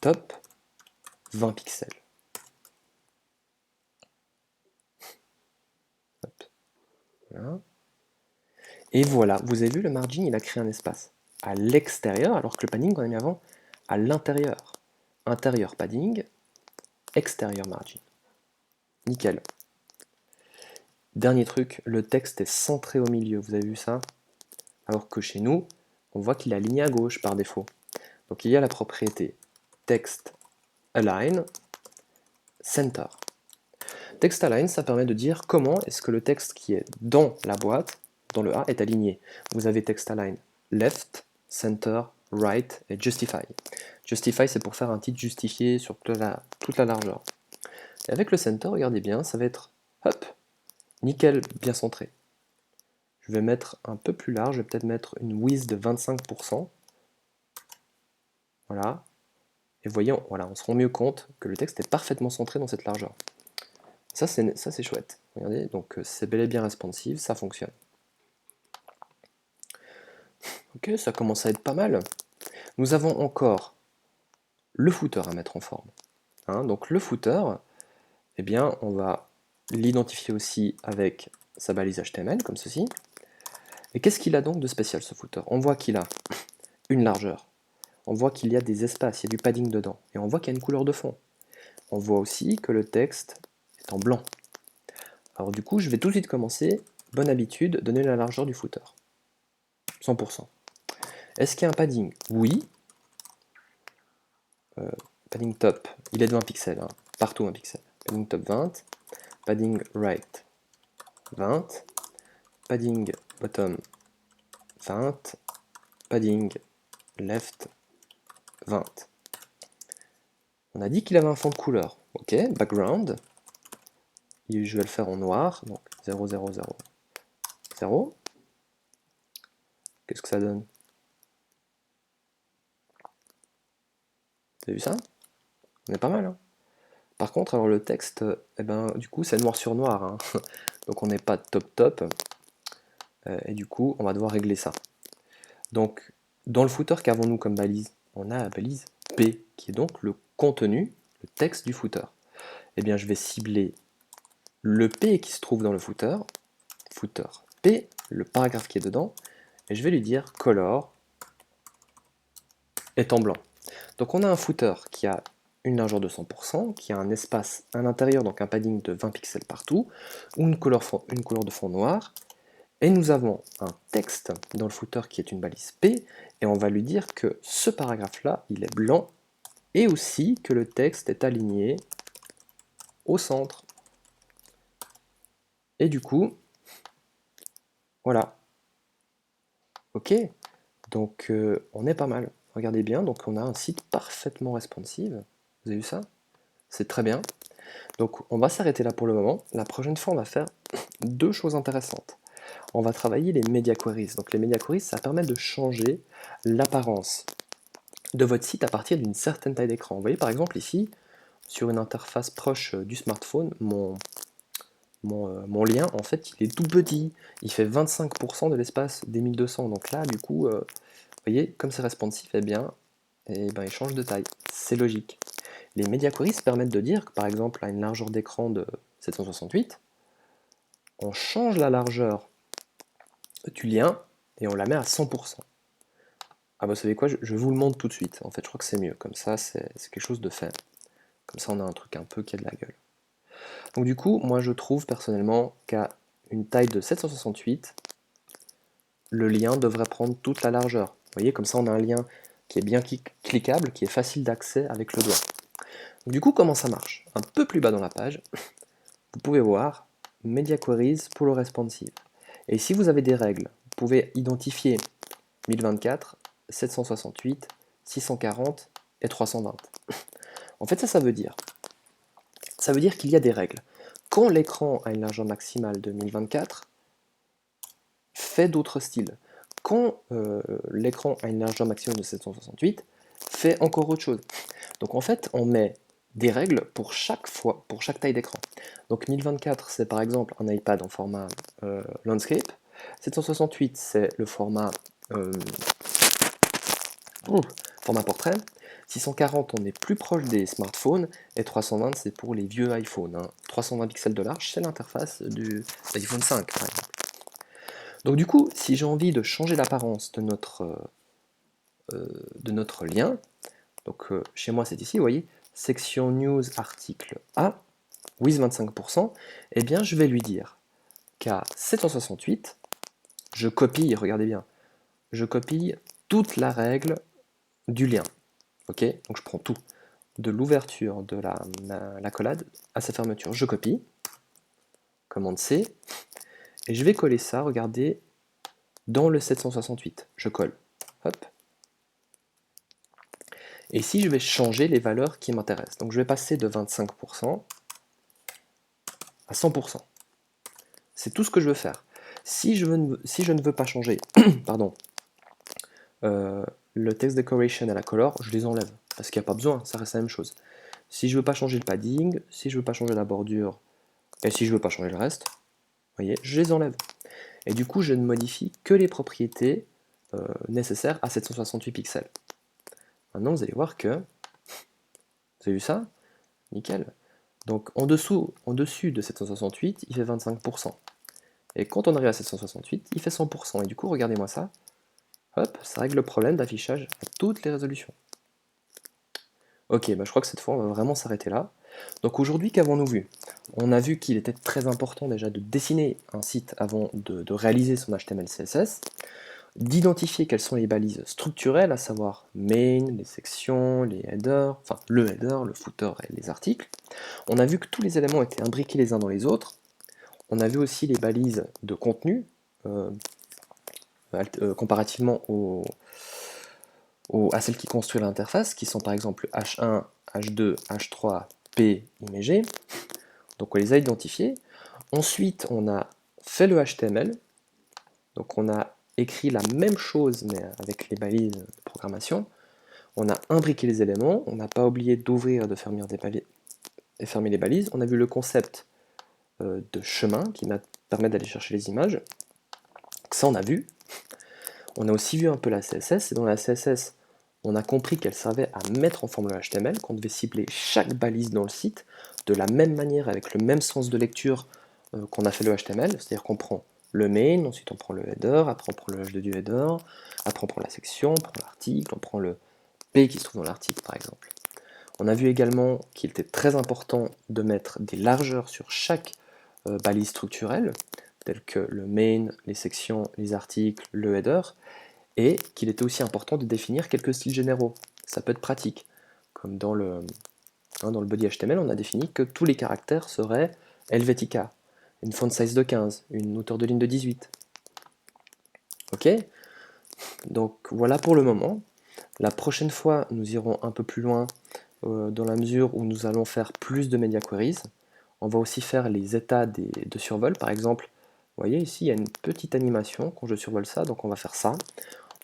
top, 20 pixels. Hop, voilà. Et voilà, vous avez vu, le margin, il a créé un espace à l'extérieur, alors que le padding qu'on a mis avant, à l'intérieur. Intérieur padding, extérieur margin. Nickel. Dernier truc, le texte est centré au milieu, vous avez vu ça? Alors que chez nous, on voit qu'il est aligné à gauche par défaut. Donc il y a la propriété text align center. Text align, ça permet de dire comment est-ce que le texte qui est dans la boîte, dans le A, est aligné. Vous avez text align left, center, right et justify. Justify, c'est pour faire un titre justifié sur toute la largeur. Et avec le center, regardez bien, ça va être hop, nickel, bien centré. Je vais mettre un peu plus large, je vais peut-être mettre une width de 25%. Voilà. Et voyons, voilà, on se rend mieux compte que le texte est parfaitement centré dans cette largeur. Ça c'est chouette. Regardez, donc c'est bel et bien responsive, ça fonctionne. Ok, ça commence à être pas mal. Nous avons encore le footer à mettre en forme. Hein, donc le footer, eh bien, on va l'identifier aussi avec sa balise HTML, comme ceci. Et qu'est-ce qu'il a donc de spécial, ce footer? On voit qu'il a une largeur. On voit qu'il y a des espaces, il y a du padding dedans. Et on voit qu'il y a une couleur de fond. On voit aussi que le texte est en blanc. Alors du coup, je vais tout de suite commencer, bonne habitude, donner la largeur du footer. 100%. Est-ce qu'il y a un padding? Oui. Padding top, il est de 20 pixels, hein. Partout 1 pixel. Padding top 20, padding right 20, padding bottom 20, padding left 20. On a dit qu'il avait un fond de couleur. Ok, background, je vais le faire en noir, donc 0, 0, 0, 0. Qu'est-ce que ça donne? Vous avez vu ça? On est pas mal, hein. Par contre, alors le texte, eh ben, du coup, c'est noir sur noir, hein. Donc on n'est pas top. Et du coup, on va devoir régler ça. Donc, dans le footer, qu'avons-nous comme balise? On a la balise P, qui est donc le contenu, le texte du footer. Eh bien, je vais cibler le P qui se trouve dans le footer P, le paragraphe qui est dedans, et je vais lui dire color est en blanc. Donc on a un footer qui a une largeur de 100%, qui a un espace à l'intérieur, donc un padding de 20 pixels partout, ou une couleur de fond noir, et nous avons un texte dans le footer qui est une balise P, et on va lui dire que ce paragraphe-là, il est blanc, et aussi que le texte est aligné au centre. Et du coup, voilà. Ok, donc on est pas mal. Regardez bien, donc on a un site parfaitement responsive. Vous avez vu ça? C'est très bien. Donc on va s'arrêter là pour le moment. La prochaine fois, on va faire deux choses intéressantes. On va travailler les media queries. Donc les media queries, ça permet de changer l'apparence de votre site à partir d'une certaine taille d'écran. Vous voyez par exemple ici, sur une interface proche du smartphone, mon lien, en fait, il est tout petit. Il fait 25% de l'espace des 1200. Donc là, du coup, vous voyez, comme c'est responsive, eh bien, il change de taille. C'est logique. Les media queries permettent de dire que, par exemple, à une largeur d'écran de 768, on change la largeur du lien et on la met à 100%. Ah bah vous savez quoi, je vous le montre tout de suite. En fait, je crois que c'est mieux. Comme ça, c'est quelque chose de fait. Comme ça, on a un truc un peu qui a de la gueule. Donc du coup, moi je trouve personnellement qu'à une taille de 768, le lien devrait prendre toute la largeur. Vous voyez, comme ça on a un lien qui est bien cliquable, qui est facile d'accès avec le doigt. Donc, du coup, comment ça marche? Un peu plus bas dans la page, vous pouvez voir Media Queries pour le responsive. Et si vous avez des règles, vous pouvez identifier 1024, 768, 640 et 320. En fait, ça veut dire qu'il y a des règles. quand l'écran a une largeur maximale de 1024, fait d'autres styles. Quand l'écran a une largeur maximum de 768, fait encore autre chose. Donc en fait, on met des règles pour chaque fois, pour chaque taille d'écran. Donc 1024, c'est par exemple un iPad en format landscape. 768, c'est le format, format portrait. 640, on est plus proche des smartphones. Et 320, c'est pour les vieux iPhones. 320 pixels de large, c'est l'interface du iPhone 5, par exemple. Donc du coup, si j'ai envie de changer l'apparence de notre lien, donc chez moi c'est ici, vous voyez, section news article A, with 25%, eh bien je vais lui dire qu'à 768, je copie, regardez bien, je copie toute la règle du lien. Ok, donc je prends tout, de l'ouverture de la collade à sa fermeture, je copie, commande C, et je vais coller ça, regardez, dans le 768. Je colle, hop. Et ici, je vais changer les valeurs qui m'intéressent. Donc je vais passer de 25% à 100%. C'est tout ce que je veux faire. Si je ne veux pas changer pardon, le text decoration et la color, je les enlève. Parce qu'il n'y a pas besoin, ça reste la même chose. Si je veux pas changer le padding, si je veux pas changer la bordure, et si je veux pas changer le reste, vous voyez, je les enlève. Et du coup, je ne modifie que les propriétés nécessaires à 768 pixels. Maintenant, vous allez voir que, vous avez vu ça? Nickel. Donc en dessus de 768, il fait 25%. Et quand on arrive à 768, il fait 100%. Et du coup, regardez-moi ça. Hop, ça règle le problème d'affichage à toutes les résolutions. Ok, bah je crois que cette fois, on va vraiment s'arrêter là. Donc aujourd'hui, qu'avons-nous vu? On a vu qu'il était très important déjà de dessiner un site avant de réaliser son HTML CSS, d'identifier quelles sont les balises structurelles, à savoir main, les sections, les headers, enfin le header, le footer et les articles. On a vu que tous les éléments étaient imbriqués les uns dans les autres. On a vu aussi les balises de contenu, comparativement à celles qui construisent l'interface, qui sont par exemple H1, H2, H3, P, img. Donc on les a identifiés. Ensuite, on a fait le HTML. Donc on a écrit la même chose, mais avec les balises de programmation. On a imbriqué les éléments. On n'a pas oublié d'ouvrir et de fermer les balises. On a vu le concept de chemin qui permet d'aller chercher les images. Ça, on a vu. On a aussi vu un peu la CSS, et dans la CSS, on a compris qu'elle servait à mettre en forme le HTML, qu'on devait cibler chaque balise dans le site, de la même manière, avec le même sens de lecture qu'on a fait le HTML, c'est-à-dire qu'on prend le main, ensuite on prend le header, après on prend le H2 du header, après on prend la section, on prend l'article, on prend le P qui se trouve dans l'article par exemple. On a vu également qu'il était très important de mettre des largeurs sur chaque balise structurelle, telles que le main, les sections, les articles, le header, et qu'il était aussi important de définir quelques styles généraux. Ça peut être pratique, comme dans le body HTML, on a défini que tous les caractères seraient Helvetica, une font size de 15, une hauteur de ligne de 18. Ok? Donc voilà pour le moment. La prochaine fois, nous irons un peu plus loin dans la mesure où nous allons faire plus de media queries. On va aussi faire les états de survol. Par exemple, vous voyez ici, il y a une petite animation quand je survole ça, donc on va faire ça.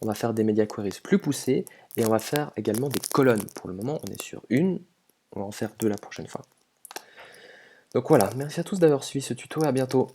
On va faire des media queries plus poussées et on va faire également des colonnes. Pour le moment, on est sur une, on va en faire deux la prochaine fois. Donc voilà, merci à tous d'avoir suivi ce tuto et à bientôt.